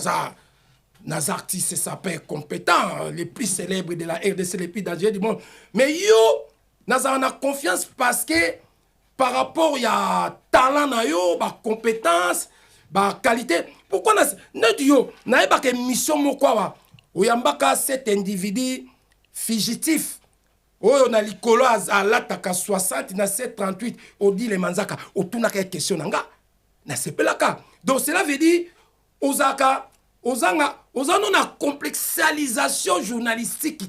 Nas artistes s'appellent compétents, les plus célèbres de la RDC, les plus dangereux du monde. Mais yo, nous avons confiance parce que par rapport à talent, à compétence, à qualité, pourquoi nous avons pas une mission où il y a cet individu fugitif. On a l'icolo à l'attaque 60, na 738, on dit les manzaka, on tourne à quelque question. Donc cela veut dire, Osaka, Ozana na complexalisation journalistique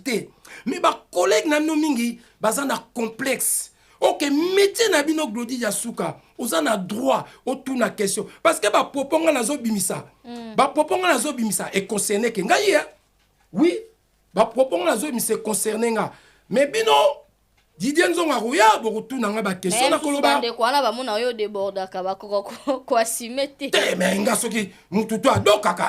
mais ba collègue na mingi bazana complexe. OK, métier na bino Glody Yasuka, ozana droit autour question parce que ba poponga nazo bimisa. Ba poponga nazo bimisa et concerné ke ngai. Oui, ba poponga nazo bimisa concerné nga. Mais bino Didier Nzonga Rouya bokutu nanga ba question na koloba de kwa na ba mona yo déborda ka ba kwa simete mais nga soki mututu adokaka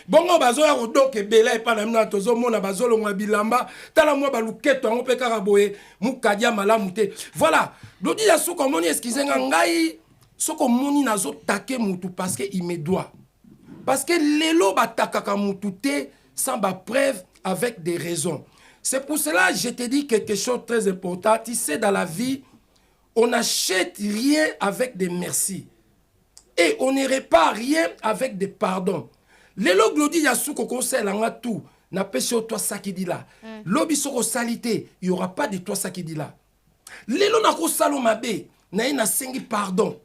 bongo bazo ya kodoka ebela epa na mina tozomona bazolongwa bilamba tala mwa baluketo yango mpe kaka boye mukadia malamu te voilà Glody Yasuka omoni excuse nga ngai soko moni nazotake mutu parce que il me doit parce que lelo batakaka mutu te sans ba preuve avec des raisons. C'est pour cela que je te dis quelque chose de très important. Tu sais, dans la vie, on n'achète rien avec des merci. Et on ne répare rien avec des pardons. Lelo Glody Yasuka conseil en tout. N'a pas sur toi ça qui dit là. Lobi soko salité, il n'y aura pas de toi ça qui dit là. Lelo nako salomabe, na sengi pardon.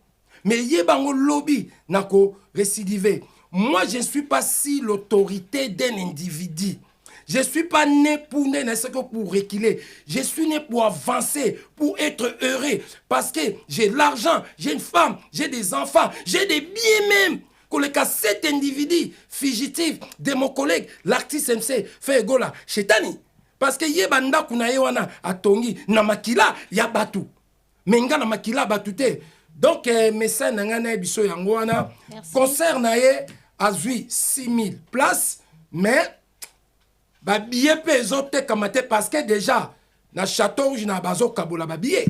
Mais yebango lobby nako récidivé. Moi, je ne suis pas si l'autorité d'un individu. Je ne suis pas né pour reculer. Je suis né pour avancer, pour être heureux. Parce que j'ai de l'argent, j'ai une femme, j'ai des enfants, j'ai des biens même. Que le cas cet individu fugitif de mon collègue, l'artiste MC, fait gola, chetani. Parce que yebanda kuna yewana atongi, na makila ya batu. Menga na makila batute. Donc, message nangana biso yangoana. Concert na ye, azui 6000 places, mais ba billet pesote kamate parce que déjà na Château Rouge na bazo kabola ba billet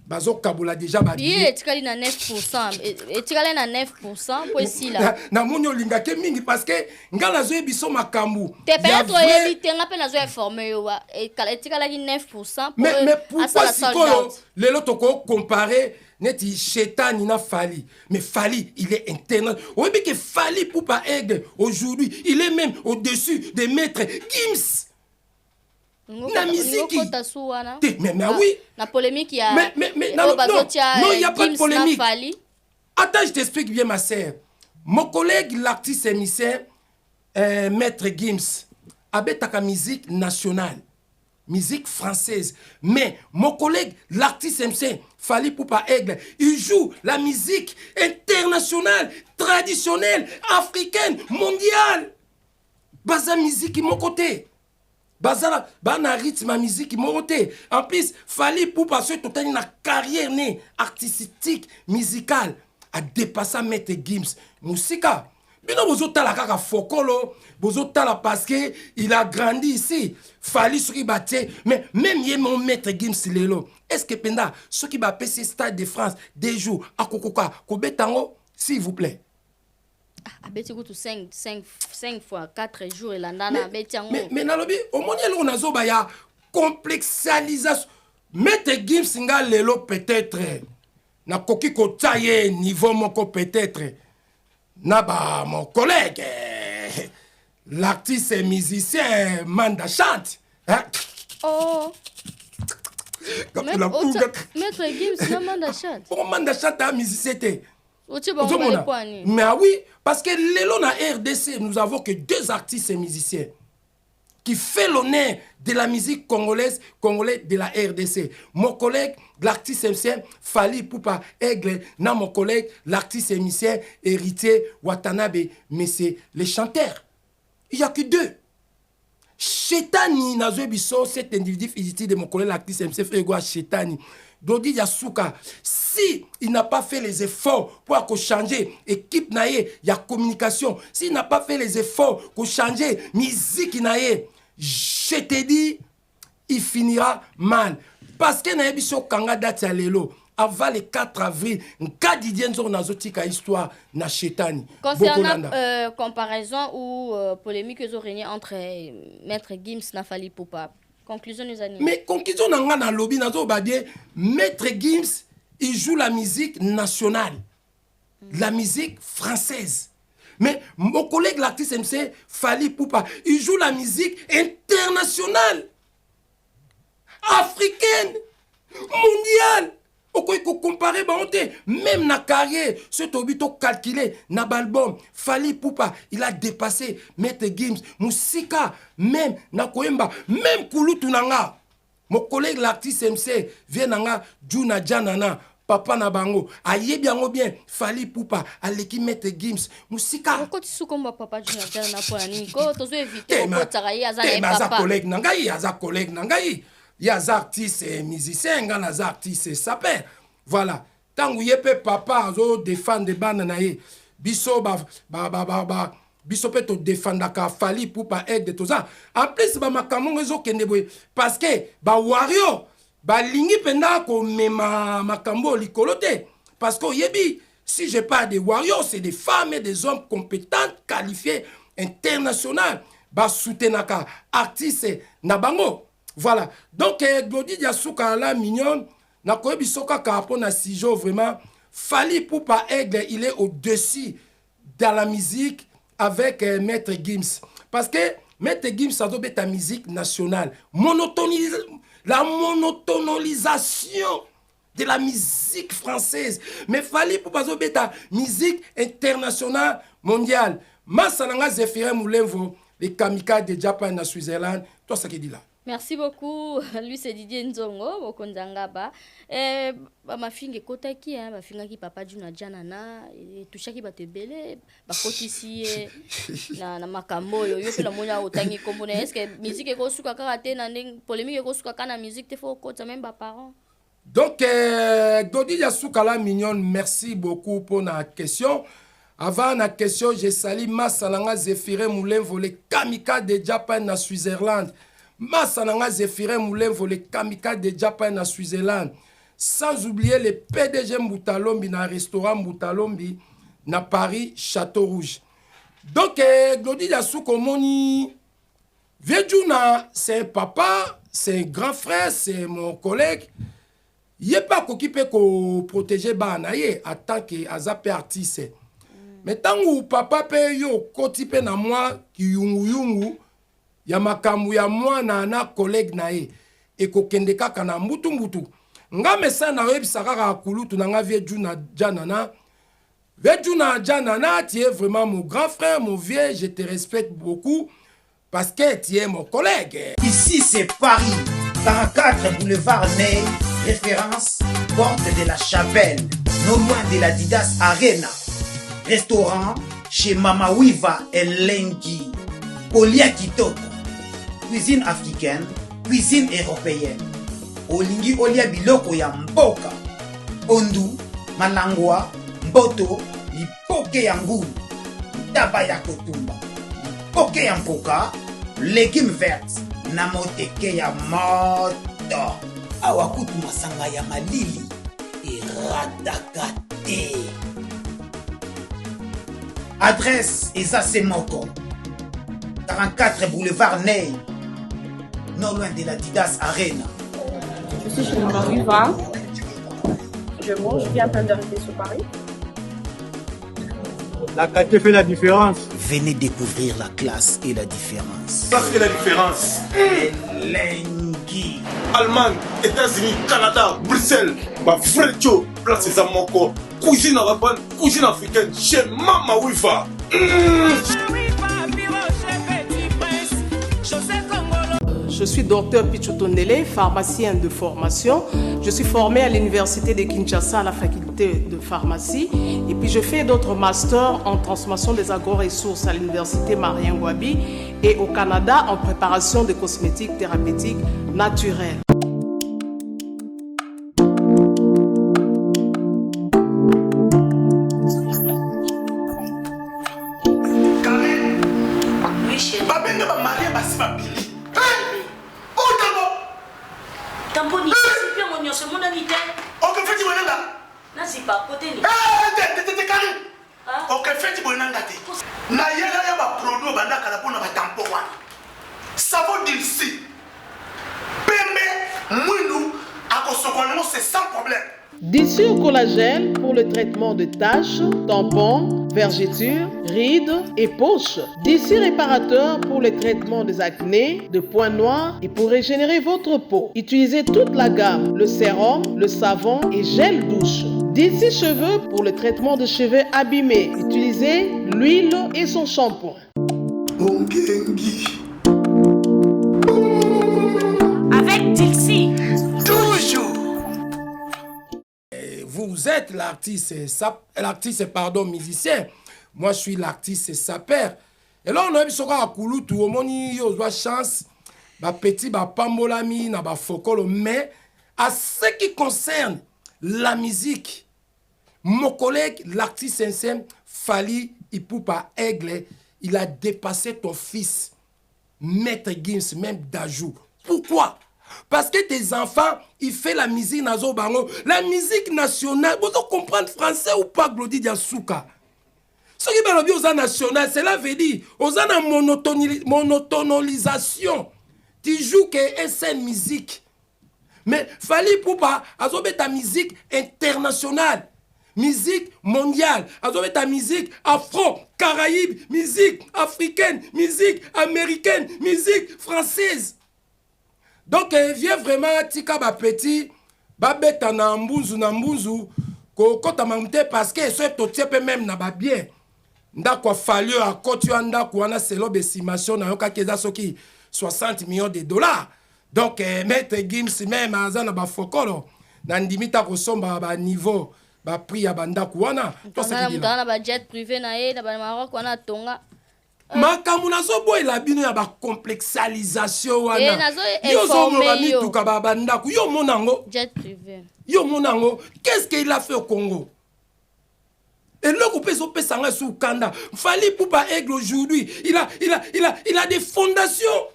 bazo kabola déjà ba billet etikali na 9% etikali na 9% pour ici là na monyo linga ke mingi parce que ngala zo biso makambu te peut-être éviter ngape na zo informer yo etikali 9% mais pourquoi sikoyo lelo toko comparer neti Chetani na Fally. Mais Fally, il est international. Oui, mais que Fally pour pas aider aujourd'hui, il est même au-dessus des maîtres Gims. La musique. Mais oui. La polémique, il y a. Mais non, il n'y a pas de polémique. Attends, je t'explique bien, ma sœur. Mon collègue, l'artiste émissaire, maître Gims, avait ta musique nationale. Musique française. Mais mon collègue, l'artiste MC, Fally Poupa Aigle, il joue la musique internationale, traditionnelle, africaine, mondiale. Baza musique, mon côté. Baza bana rythme musique, mon côté. En plus, Fally Poupa, ce total une carrière née artistique, musicale, a dépassé Maître Gims. Musika. Bino bozotala kaka fokolo, bozotala parce que il a grandi ici. Fally soki baté, mais même yé mon maître Gims lelo. Est-ce que penda soki ba PC Stade de France des jours à kokoka ko betango s'il vous plaît. Ah beti ko 5 fois 4 jours et la nana betango. Mais nalobi au moni lo nazo ba ya complexalisation. Maître Gims nga lelo peut-être na koki ko tailler niveau moko peut-être. Naba, mon collègue, l'artiste et musicien Manda Chante. Hein? Oh. Maître Gims, c'est Manda Chante. Oh, Manda Chante, un musicien. Mais oui, parce que l'élo na RDC, nous avons que 2 artistes et musiciens qui fait l'honneur de la musique congolaise de la RDC. Mon collègue, l'artiste émissien Fally Poupa Aigle, na mon collègue, l'artiste émissien héritier Watanabe, mais c'est les chanteurs. Il n'y a que 2. Chetani Nazobiso, cet individu fugitif de mon collègue, l'artiste émissien Frégois Chetani. Glody Yasuka, si il n'a pas fait les efforts pour changer équipe naie, il y a communication. S'il n'a pas fait les efforts pour changer musique naie, je te dis, il finira mal. Parce que na ebiso kanga date ya lelo. Avant le 4 avril, nka Didier Nzongo nazotika histoire na chetani. Concernant comparaison ou polémique qui ont régné entre Maître Gims et Fally Ipupa. Conclusion nous anime. Mais conclusion nanga na lobby nazo badie Maître Gims il joue la musique nationale. La musique française. Mais mon collègue l'artiste MC Fally Ipupa, il joue la musique internationale. Africaine, mondiale. On peut comparer, même na carrière, ce tobito calculé, na album, Fally Ipupa, il a dépassé Maître Gims, Musika, même na Koemba, même Kulutu nanga. Mon collègue l'artiste MC vient nanga, Juna Janana, Papa na bango, aye bien Fally Ipupa, aleki Maître Gims, Musika. Pourquoi tu sous comme papa Juna Janana pour la nuit? Quand tu veux éviter, tu as collègue nangai, aza collègue nangai. Il y a des artistes et musiciens, il y a des artistes et sapeurs. Voilà. Tant que vous papa, vous défendre des bandes, biso biso peut te défendre ka Fally Ipupa aide tout ça. En plus, makamon rezo kende boy parce que wario lingi penda ko mema makambo likolote parce que yebi si j'ai pas des warriors, c'est des femmes et des hommes compétents, qualifiés, internationaux, soutenaka artistes na bango. Voilà. Donc, Glody Diasuka la mignonne, na koyebi soka ka na sijo vraiment Fally Ipupa aigle, il est au-dessus dans la musique avec Maître Gims. Parce que Maître Gims ça doit être ta musique nationale. La monotonisation de la musique française. Mais Fally Ipupa ça doit être ta musique internationale mondiale. Masananga Zéphiré Moulenvo, les kamikades de Japan na Switzerland. Toi ça qui dit là. Merci beaucoup. Lui, c'est Didier Nzongo, Bokondangaba. Ma fille est côté qui, ma fille qui papa Juna Janana, et tout ça qui va te belé, ma côté ici, na makambo, yo fait la moya au tangi comme est-ce que musique est grosse quoi karaté, na polémique est grosse quoi kana musique te faut côté même pas parents. Donc, Glody Diasuka la mignonne, merci beaucoup pour la question. Avant la question, je salue Masalanga Zéphiré Moulenvo, les kamikades de Japan na Switzerland. Masananga Zéphiré Moulenvo, les kamikades de Japan na Switzerland. Sans oublier les PDG Mboutalombi na restaurant Mboutalombi na Paris Château Rouge. Donc, Glody Diasuka moni Viejuna, c'est un papa, c'est un grand frère, c'est mon collègue. Il n'est pas occupé pour protéger Banaye en tant qu'azapé artiste. Mais tant que papa paye yo kotipe na moi ki yungu ya makambu ya mwana na collègue nae e kokende kaka na mbutu nga mesa na webisaka ka kulutu na nga Viejuna Janana tu es vraiment mon grand frère, mon vieux, je te respecte beaucoup parce que tu es mon collègue. Ici c'est Paris, 44 boulevard Ney, référence porte de la Chapelle, non loin de la Didas Arena. Restaurant chez Mama Wiva et Lengi. Olia Kitoko. Cuisine africaine, cuisine européenne. Olingi Olia Biloko ya Mboka. Ondu, Malangwa, Mboto, Lipoke ya Ngulu, Taba ya Kotumba, Lipoke ya Mpoka, légumes verts, Namoteke ya Moto. Awakutu masanga ya malili, Iradakate. Adresse Eza Moko, 44 boulevard Ney, non loin de la Didas Arena. Je suis chez Mama Wiva. Je mange, je viens à peine d'arriver sur Paris. La qualité fait la différence. Venez découvrir la classe et la différence. Ça c'est la différence. Lengi. Allemagne, États-Unis, Canada, Bruxelles, ma frère Joe, place Eza Moko. Cuisine arabe, cuisine africaine, chez Mama Wiva. Je suis docteur Pichotondele, pharmacien de formation. Je suis formé à l'université de Kinshasa à la faculté de pharmacie. Et puis je fais d'autres masters en transformation des agro-ressources à l'université Marien Ngouabi et au Canada en préparation de cosmétiques thérapeutiques naturelles. nite. Ok, feti bonanga. Nasi pas côté ni. T'es carré. Ok, feti bonanga te. Na yela ya ba produit banda kala pona ba tampon wana. Savon d'ici. Pembe, mwindu, akosokono c'est sans problème. D'ici au collagène pour le traitement de taches, tampons, vergetures, rides et poches. D'ici réparateur pour le traitement des acnés, de points noirs et pour régénérer votre peau. Utilisez toute la gamme, le sérum, le savon et gel douche. D'ici cheveux pour le traitement de cheveux abîmés. Utilisez l'huile et son shampoing. Avec Dixie. Toujours. Vous êtes l'artiste, pardon, musicien. Moi, je suis l'artiste sapeur. Et là, on a vu ce qu'on a coulu, tout le monde a chance, petit, pambolami, na fokolo. Mais, à ce qui concerne la musique, mon collègue, l'artiste sincère, Fally Ipupa Aigle, il a dépassé ton fils, Maître Gims, même d'Ajou. Pourquoi? Parce que tes enfants, ils font la musique nazo bango, la musique nationale. Vous comprenez français ou pas, Glody Diasouka? Ce qui est bien aux national, cela veut dire, aux ana monotonisation. Tu joues que SN musique. Mais Fally Ipupa, azobe ta musique internationale, musique mondiale, azobe ta musique afro, caraïbe, musique africaine, musique américaine, musique française. Donc, viens vraiment, tika ba petit, ba beta na mbunzu, ko kota mamte parce que ce totie même na ba bien. Ndako fallu à côté ndako wana selo bestimation na yoka keza soki 60 millions de dollars. Donc, Maître Gims même azana ba fokolo, na ndimita ko somba ba niveau, ba prix ya bandako wana. To ça qui na ba jet privé na e na ba Maroc wana tonga. Makambo nazo boy la bino ya ba complexalisation wana. Yo zo morami tuka ba bandako yo monango jet privé. Yo monango, qu'est-ce qu'il a fait au Congo? Et là qu'on peut se sanga sous Kanda. Fally Ipupa Aigle aujourd'hui, il a des fondations.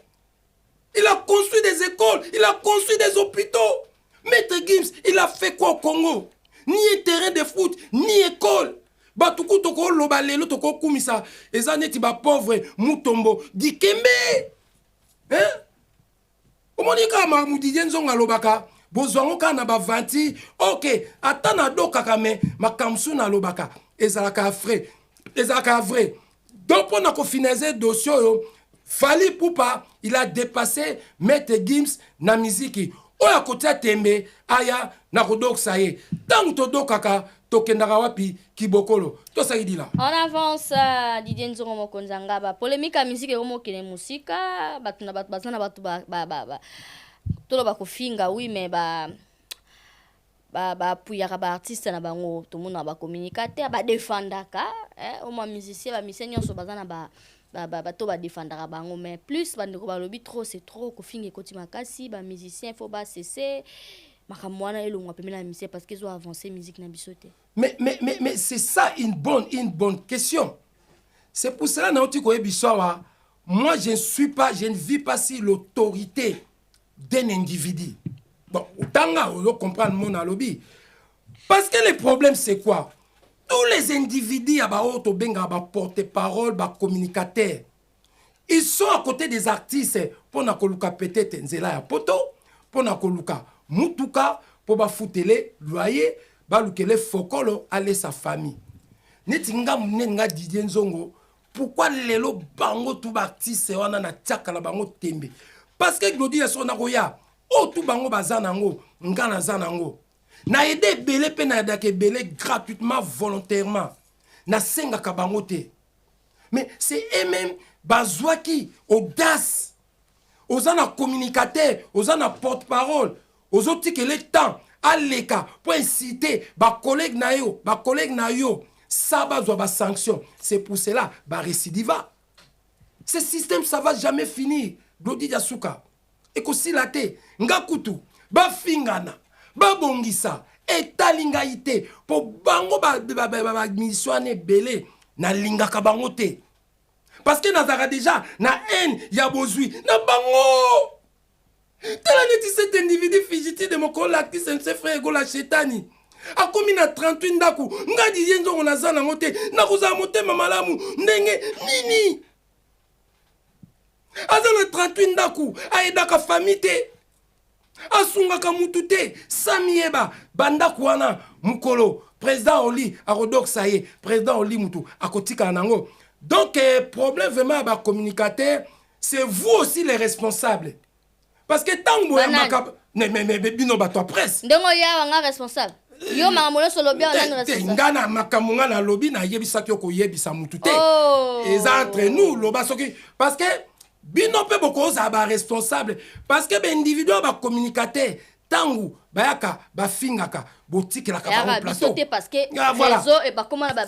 Il a construit des écoles, il a construit des hôpitaux. Maître Gims, il a fait quoi au Congo? Ni terrain de foot, ni école. Batuku toko loba lelo toko kumisa ezaneti ba pauvre mutombo dikembe hein omonika ma mudidien nzonga lobaka bozwango kana ba vanti OK atana doka kame makamsu na lobaka ezalaka vrai donc pour na ko finaliser dossier yo Fally Ipupa il a dépassé Maître Gims na musique oya kotia tembe aya na kodoksa ye tant to dokaka tokendaka wapi kibokolo to saidi là on avance Didier Nzongo Mokonzanga ba polémique à musique et mokene musika batuna batuna batu ba tolo ba kofinga oui mais ba puyaka ba artiste na bango to mona ba communicateur ba défendaka au moins musicien ba musicien nyonso bazana ba to ba défendaka bango mais plus bandeko ba lobby trop c'est trop kofinga ekoti makasi ba musicien faut ba cesser makamwana elongwa pemela musicien parce qu'ils ont avancé musique na bisote. Mais c'est ça une bonne question. C'est pour cela moi je ne vis pas sur l'autorité d'un individu. Bon, autant on comprendre mon lobby. Parce que le problème c'est quoi? Tous les individus porte-parole, communicateurs, ils sont à côté des artistes pour na koluka peut-être nzela ya poto, pour na koluka mutuka, pour ba foutele loyer, ba lukele fokolo aller sa famille. Netinga munenga Didier Nzongo, pourquoi lelo bango tout artiste wana na tiaka na bango tembe? Parce que Glody ya sona koya, o tout bango bazanango, ngana zanango. Na aidé belé pe na dake belé gratuitement volontairement. Na senga ka bango te. Mais c'est eux-mêmes bazwaki audace. Ozana communicateur, ozana porte-parole, ozoti que le temps aleka pour inciter ba collègue na yo, ça bazwa ba sanction. C'est pour cela ba récidiva. Ce système ça va jamais finir. Glody Diasouka. Et ko silate ngakutu ba fingana ba bongisa etalingaite po bango ba missioné belé na lingaka bango te. Parce que nazara déjà na haine ya bozui na bango. Talani cet individu fugitif de mon collègue qui s'est frère Gola Chetani. A commis na 38 ndaku. Nga di yenzo on a zana mote. Na kuza mote mamalamu. Ndenge nini. Azana 38 ndaku. Aidaka famille te. Asungaka mutu te. Samieba. Bandaku wana. Mukolo. Président Oli. Arodoxa ye. Président Oli mutu. Akotika nango. Donc, problème vraiment à communicateur, c'est vous aussi les responsables. Parce que tant que vous mais bino bato presse. Ndongo ya wanga responsable. Yo makamolo so lobby on responsable. Ngana makamunga na lobby na yebisa ko yebisa mutu te. Et entre nous loba soki parce que bino pe boko za ba responsable parce que ben individu ba communicateur tangu bayaka ba fingaka boutique la ka plateau parce que réseau et ba comment ba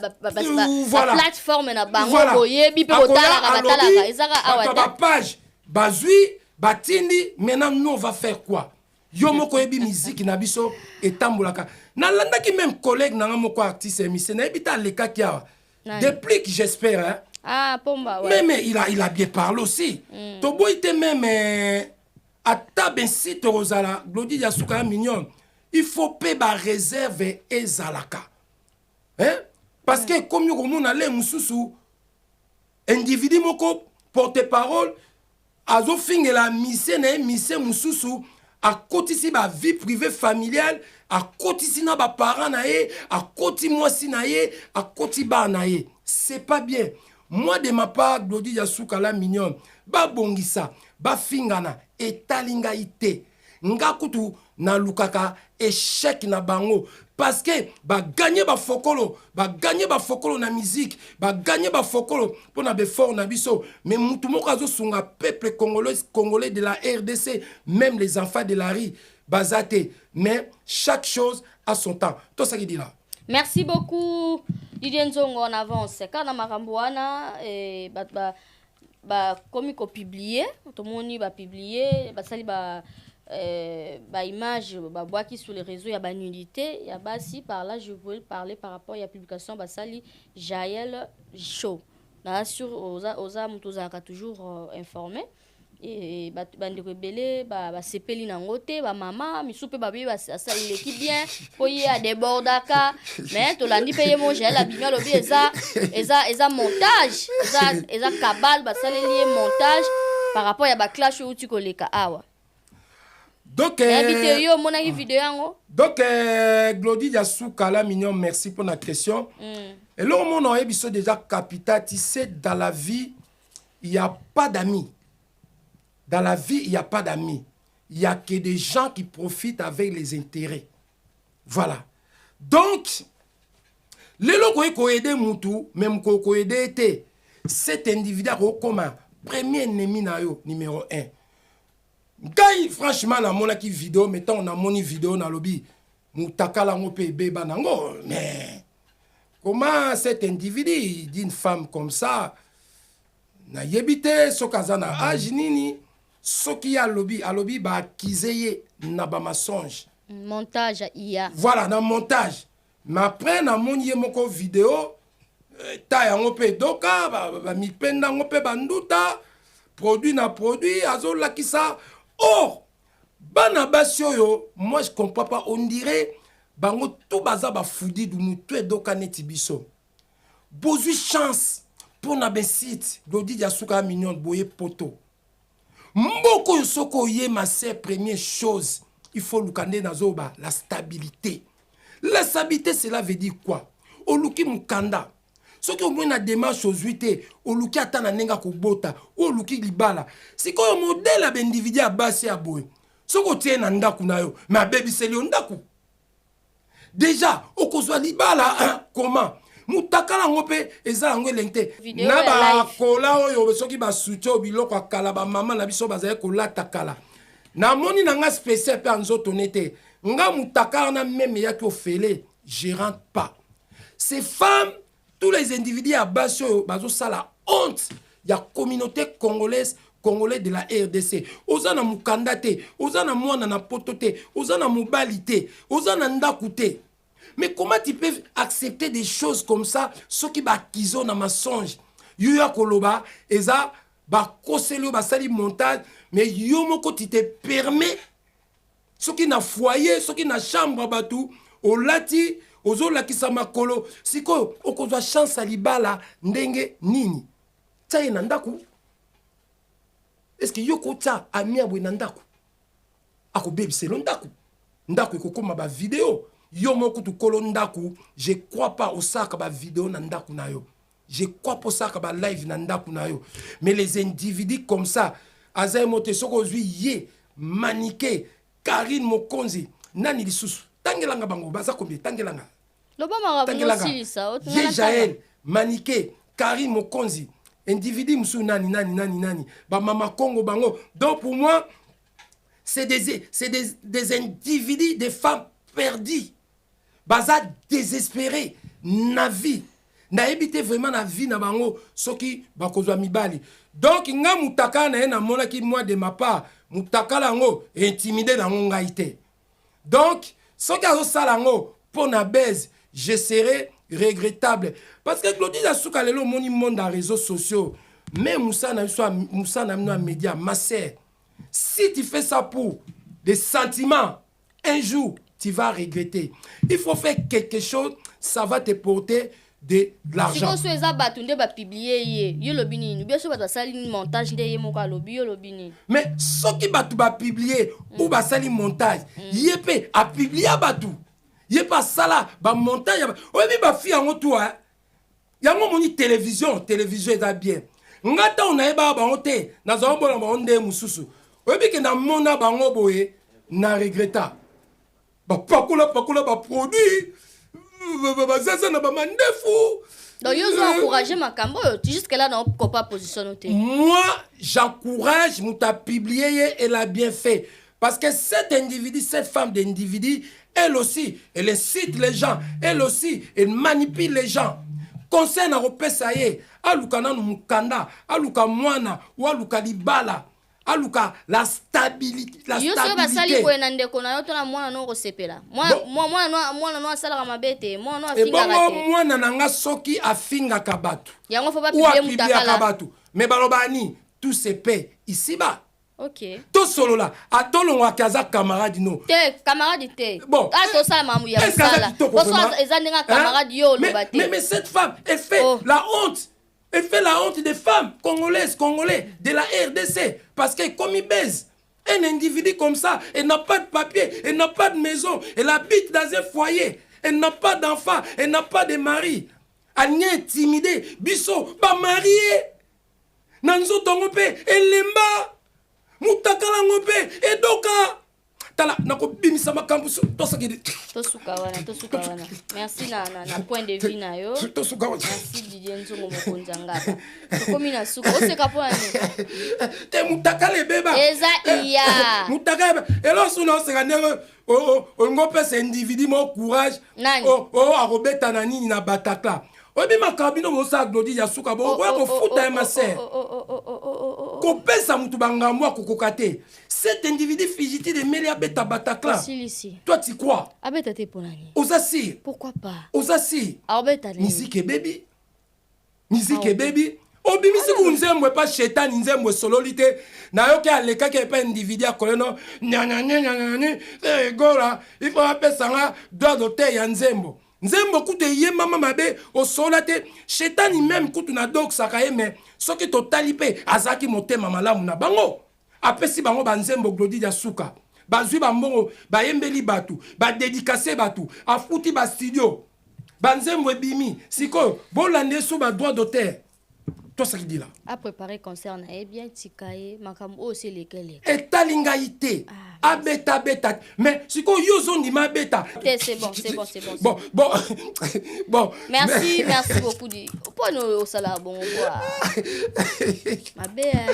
plateforme na bango boyebi pe botala ka batala ezaka awata ba page bazui batindi maintenant nous on va faire quoi yo moko yebi musique na biso etambolaka na landaki même collègue na moko artiste émission na ebita leka kia depuis que j'espère hein pomba ouais mais il a bien parlé aussi to boite même à table site Rosala Glody Yasuka mignon il faut payer ba réserve et zalaka hein parce que comme yo komona le mususu individu moko porte-parole azo fingela mise na mise mususu a kotisi ba vie privée familiale a kotisi na ba parents na ye a koti mwasi na ye a koti ba na ye c'est pas bien. Moi de ma part Glody Yasuka la mignon ba bongisa ba fingana etalinga ite nga kutu na lukaka échec na bango parce que ba gagner ba fokolo na musique ba gagner ba fokolo pour na befort na biso mais mutu moko azo sunga peuple congolais de la RDC même les enfants de la rue bazate mais chaque chose a son temps tout ça qui dit là. Merci beaucoup Didier Nzongo en avance kana makambo wana comme ko publier tout le monde va publier sali image boaki sur les réseaux, il y a nudité, il y a si par là je voulais parler par rapport à la publication sali Jaël Show. Là sur oza mutuzaka toujours informé et bande rebelle sepeli nangote ba mama misupe babi sali l'équipe bien poye a débordaka mais to landi paye mon Jaël abimia lobi eza montage eza cabal sali lié montage par rapport à ba clash ou tu koleka awa. Donc, Glody Yasuka la mignon, merci pour la question. Et là, on a déjà capital, tu sais, dans la vie, il n'y a pas d'amis. Dans la vie, il n'y a pas d'amis. Il n'y a que des gens qui profitent avec les intérêts. Voilà. Donc, les locaux qui ont aidé Moutou, même qui ont aidé cet individu comme premier ennemi numéro 1. Gaï, franchement, na mona ki vidéo, mettons, na moni vidéo na lobby, moutakala ngope beba nango, mais comment cet individu d'une femme comme ça, na yebite, sokazana âge nini, soki a lobby ba kizeye na ba mensonge. Montage IA. Voilà, na montage. Mais après, na moni moko vidéo, ta ya ngope doka, ba mi penda ngope banduta, produit na produit, azo lakisa. Or, bana basioyo, moi je comprends pas, on dirait bango tout baza ba foudi du mutu e doka neti biso. Bozui chance pour na ben site, Glody Yasuka mignon boye poto. Mboko yosoko ye ma sœur première chose, il faut lukande na zoba la stabilité. La stabilité cela veut dire quoi? Oluki mukanda. Ce qui est une démarche aux 8, au luki atana nenga kubota, au luki libala. C'est quoi le modèle à l'individu à base à boy. Ce qui tient en ndaku na yo, mais baby c'est le ndaku. Déjà, au kozwa libala, comment? Mutakala ngope eza ngwe lente. Na ba kola oyo soki ba sucho biloko akala ba mama na biso bazaye kola takala. Na moni na nga spécial pe anzoto nete. Nga mutakala na même yaki ofele, je rentre pas. Ces femmes tous les individus à base ça la honte. Il y a communauté congolaise de la RDC. Ozana mukandate, ozana mwana na potote, ozana mobilité, ozana ndakute. Mais comment tu peux accepter des choses comme ça, ce qui ba kizo na mensonge? Yuya koloba eza bakoseli basali montage mais yo moko tu te permet soki na foyer soki na chambre batu olati ozolakisa makolo sikoyo okozwa chance ya libala ndenge nini tia ye na ndako est-ce que yo kotia ami abwe na ndako akobebiselo ndako ekokoma bavideo yo moko tukolo ndako je crois pas osaka bavideo na ndako na yo je crois pas osaka balive na ndako na yo mais les individus comme ça azaye mote soko ozwi ye Maniké Karine Mokonzi nani lisusu tangelanga bango baza combien tangelanga ye Jaël Maniké Karine Mokonzi individu musu nani ba mama Congo bango. Donc pour moi c'est des individus, des femmes perdues baza désespérés na vie na habité vraiment na vie na bango soki bakozwa mibali. Donc nga mutaka na na mona ki moi de ma part mutaka lango intimidé na ngai te. Donc soki azo salango pour na baise je serai regrettable parce que Claudie Asuka lelo moni monde dans réseaux sociaux mais Moussa na média ma sœur si tu fais ça pour des sentiments un jour tu vas regretter. Il faut faire quelque chose ça va te porter de l'argent. Si vous avez publié bien sûr montage mais ce qui va publier ou va sali montage yepé a publié batu yé pas ça là ba montage oui ba fi en toi yango moni télévision est bien ngata on a ba honte na zo bona ba onde mususu oui que na mona bango boye na regretta ba pakula ba produit donc ils ont encouragé ma cambo jusque là dans pas position. Moi j'encourage muta publier elle a bien fait parce que cette femme d'individu elle aussi elle incite les gens elle aussi elle manipule les gens conseil na repesa ye aluka na mukanda aluka mwana ou aluka libala aluka la stabilité yo so basali ko na ndeko na yo to na mwana no kosepela mwana no asala mabete mwana no afinga te mwana nanga soki afinga kabatu yango fo ba publier mutakala kabatu mais balobani tout se paie ici bas. OK to solo là atolongo akaza camarade no camarade te bon to sala mamu ya sala parce que ezandinga camarade yo lo bate mais cette femme elle fait la honte. Elle fait la honte des femmes congolaises, congolais de la RDC. Parce que comme il baise, un individu comme ça, elle n'a pas de papier, elle n'a pas de maison, elle habite dans un foyer, elle n'a pas d'enfant, elle n'a pas de mari. Elle n'est intimidée, biso, pas mariée. Nanzo tongope, elle lemba, mutakala ngope, edoka. Tala, nako bimisa makambuso, tosakidi. Tosuka wana. Merci na point de vue na yo. Tosuka wana. Merci Didier Nzongo Mokonza ngata. Tokomi na suka, oseka po ani. Te mutakale beba. Eza iya. Mutakale, elo suna oseka ndenge ngope se individu mo courage. Nani? Arobeta na nini na Batakla. Obi makabino mosa Claudie Asuka bo ko futa ya maser. Ko pesa mutu bangamwa kokokate. Cet individu fugitif de Melia Beta Batakla. Toi tu crois? Abeta te ponani. Osasi. Pourquoi pas? Osasi. Abeta ni. Musique baby. Musique baby. Obi musique nzemwe pas shetani nzemwe sololite. Na yoke aleka ke pa individu akoleno. Nya gola. Il faut appeler ça droit d'auteur ya nzembo. Nzembo kutu ye mama mabe o solate shetani même kutu na dok sakaye mais soki to talipe azaki motema malamu na bango apesi bango banzembo Claudie Asuka bazwi bambongo bayembeli batu ba dédicacer batu afuti ba studio banzembo ebimi siko bolande so ba droit d'auteur to sakidi là a préparer concert na bien tikaye makambo aussi lesquels etalingaité abeta mais siko yozo ndi mabeta c'est bon merci beaucoup pour nous au salaire bon ma belle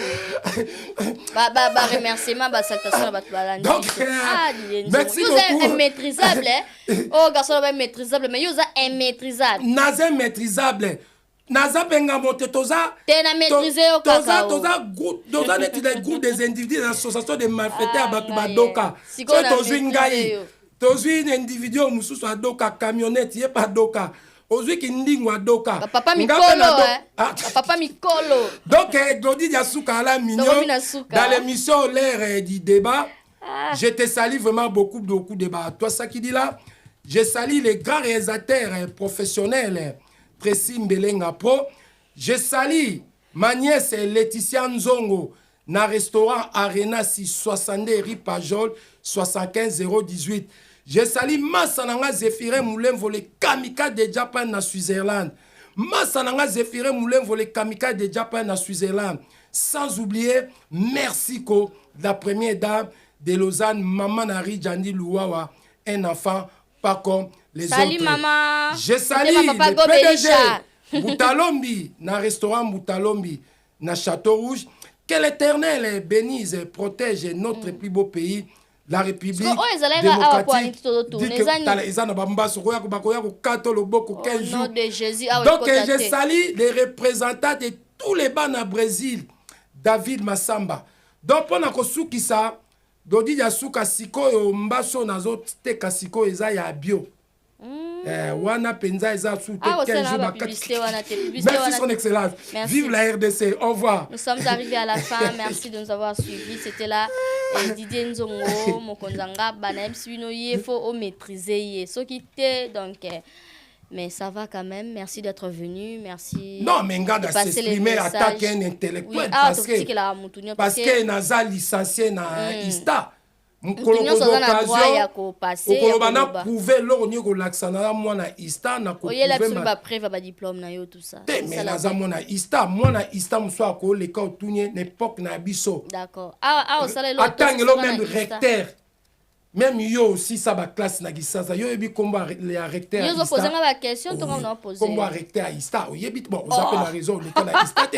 ba remerciement ba salutation ba balandi merci beaucoup vous êtes maîtrisable oh garçon ba maîtrisable mais vous êtes immaîtrisable naza maîtrisable naza penga monte toza tena maîtriser au kaka toza neti des groupes des individus d'association de malfaiteurs batu badoka so tozwi ngai tozwi individu mususu adoka camionnette ye pas doka ozwi kindingwa doka papa mikolo papa mikolo donc Glody Diasuka la mignon dans l'émission l'ère du débat. Je te salue vraiment beaucoup de débat. Toi ça qui dit là, je salue les grands réalisateurs professionnels Tracy Mbelenga Pro. Je salue ma nièce Laetitia Nzongo na restaurant Arena 662 rue Pajol 75 018. Je salue Massananga Zéphirin Moulemvo le kamikaze de Japan na Switzerland. Massananga Zéphirin Moulemvo le kamikaze de Japan na Switzerland. Sans oublier merci ko la première dame de Lausanne, Maman Nari Djandi Louawa, un enfant pas comme les autres. Salut maman. Je salue le PDG Boutalombi, na restaurant Boutalombi, na Château Rouge. Que l'Éternel bénisse et protège notre plus beau pays, la République démocratique. Donc je salue les représentants de tous les bancs au Brésil, David Massamba. Donc pendant que Soukissa, Glody Diasuka sikoyo mbaso nazo teka sikoyo eza ya bio. Wana penza eza sous 15 jours Merci son excellence. Vive la RDC. Au revoir. Nous sommes arrivés à la fin. Merci de nous avoir suivis. C'était là Didier Nzongo, Mokonzanga, Banaim Suino Yefo, maîtriser ce qui était donc. Mais ça va quand même. Merci d'être venu. Merci. Non, mais regarde, s'exprimer, attaquer un intellectuel. Oui, parce que Naza licencié na ISTA. Okoloba prouver l'orni ko laksana moi na ISTA na ko. Oye la ba preuve ba diplôme na yo tout ça. Mais Naza moi na ISTA mso ko le ka otunye n'époque na biso. D'accord. Ah ça le. Attends le même recteur. Même yo aussi ça va classe na gisasa yo ebi kombo les recteur. Yo poser ma question to on a posé. Kombo recteur ISTA, oyebi bon, vous avez la raison l'école à ISTA.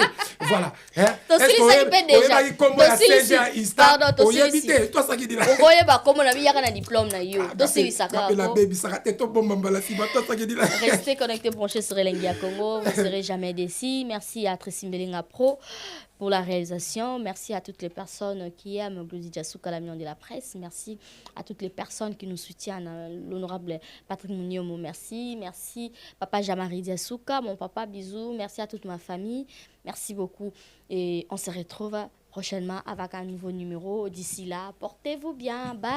Voilà, hein. Est-ce que ça peut déjà? Oyebi kombo la CG à ISTA. Oyebi toi ça qui dit là. Oyebi kombo na biya kana diplôme na yo. To siri saka. La baby ça raté to bomba mbala si toi ça qui dit là. Restez connectés branchés sur Elengia Congo, vous ne serez jamais déçus. Merci à Tracy Mbelenga Pro pour la réalisation. Merci à toutes les personnes qui aiment Glody Diasuka, la million de la presse. Merci à toutes les personnes qui nous soutiennent. L'honorable Patrick Mouniomo, merci. Merci papa Jamari Diasuka, mon papa, bisous. Merci à toute ma famille. Merci beaucoup. Et on se retrouve prochainement avec un nouveau numéro. D'ici là, portez-vous bien. Bye.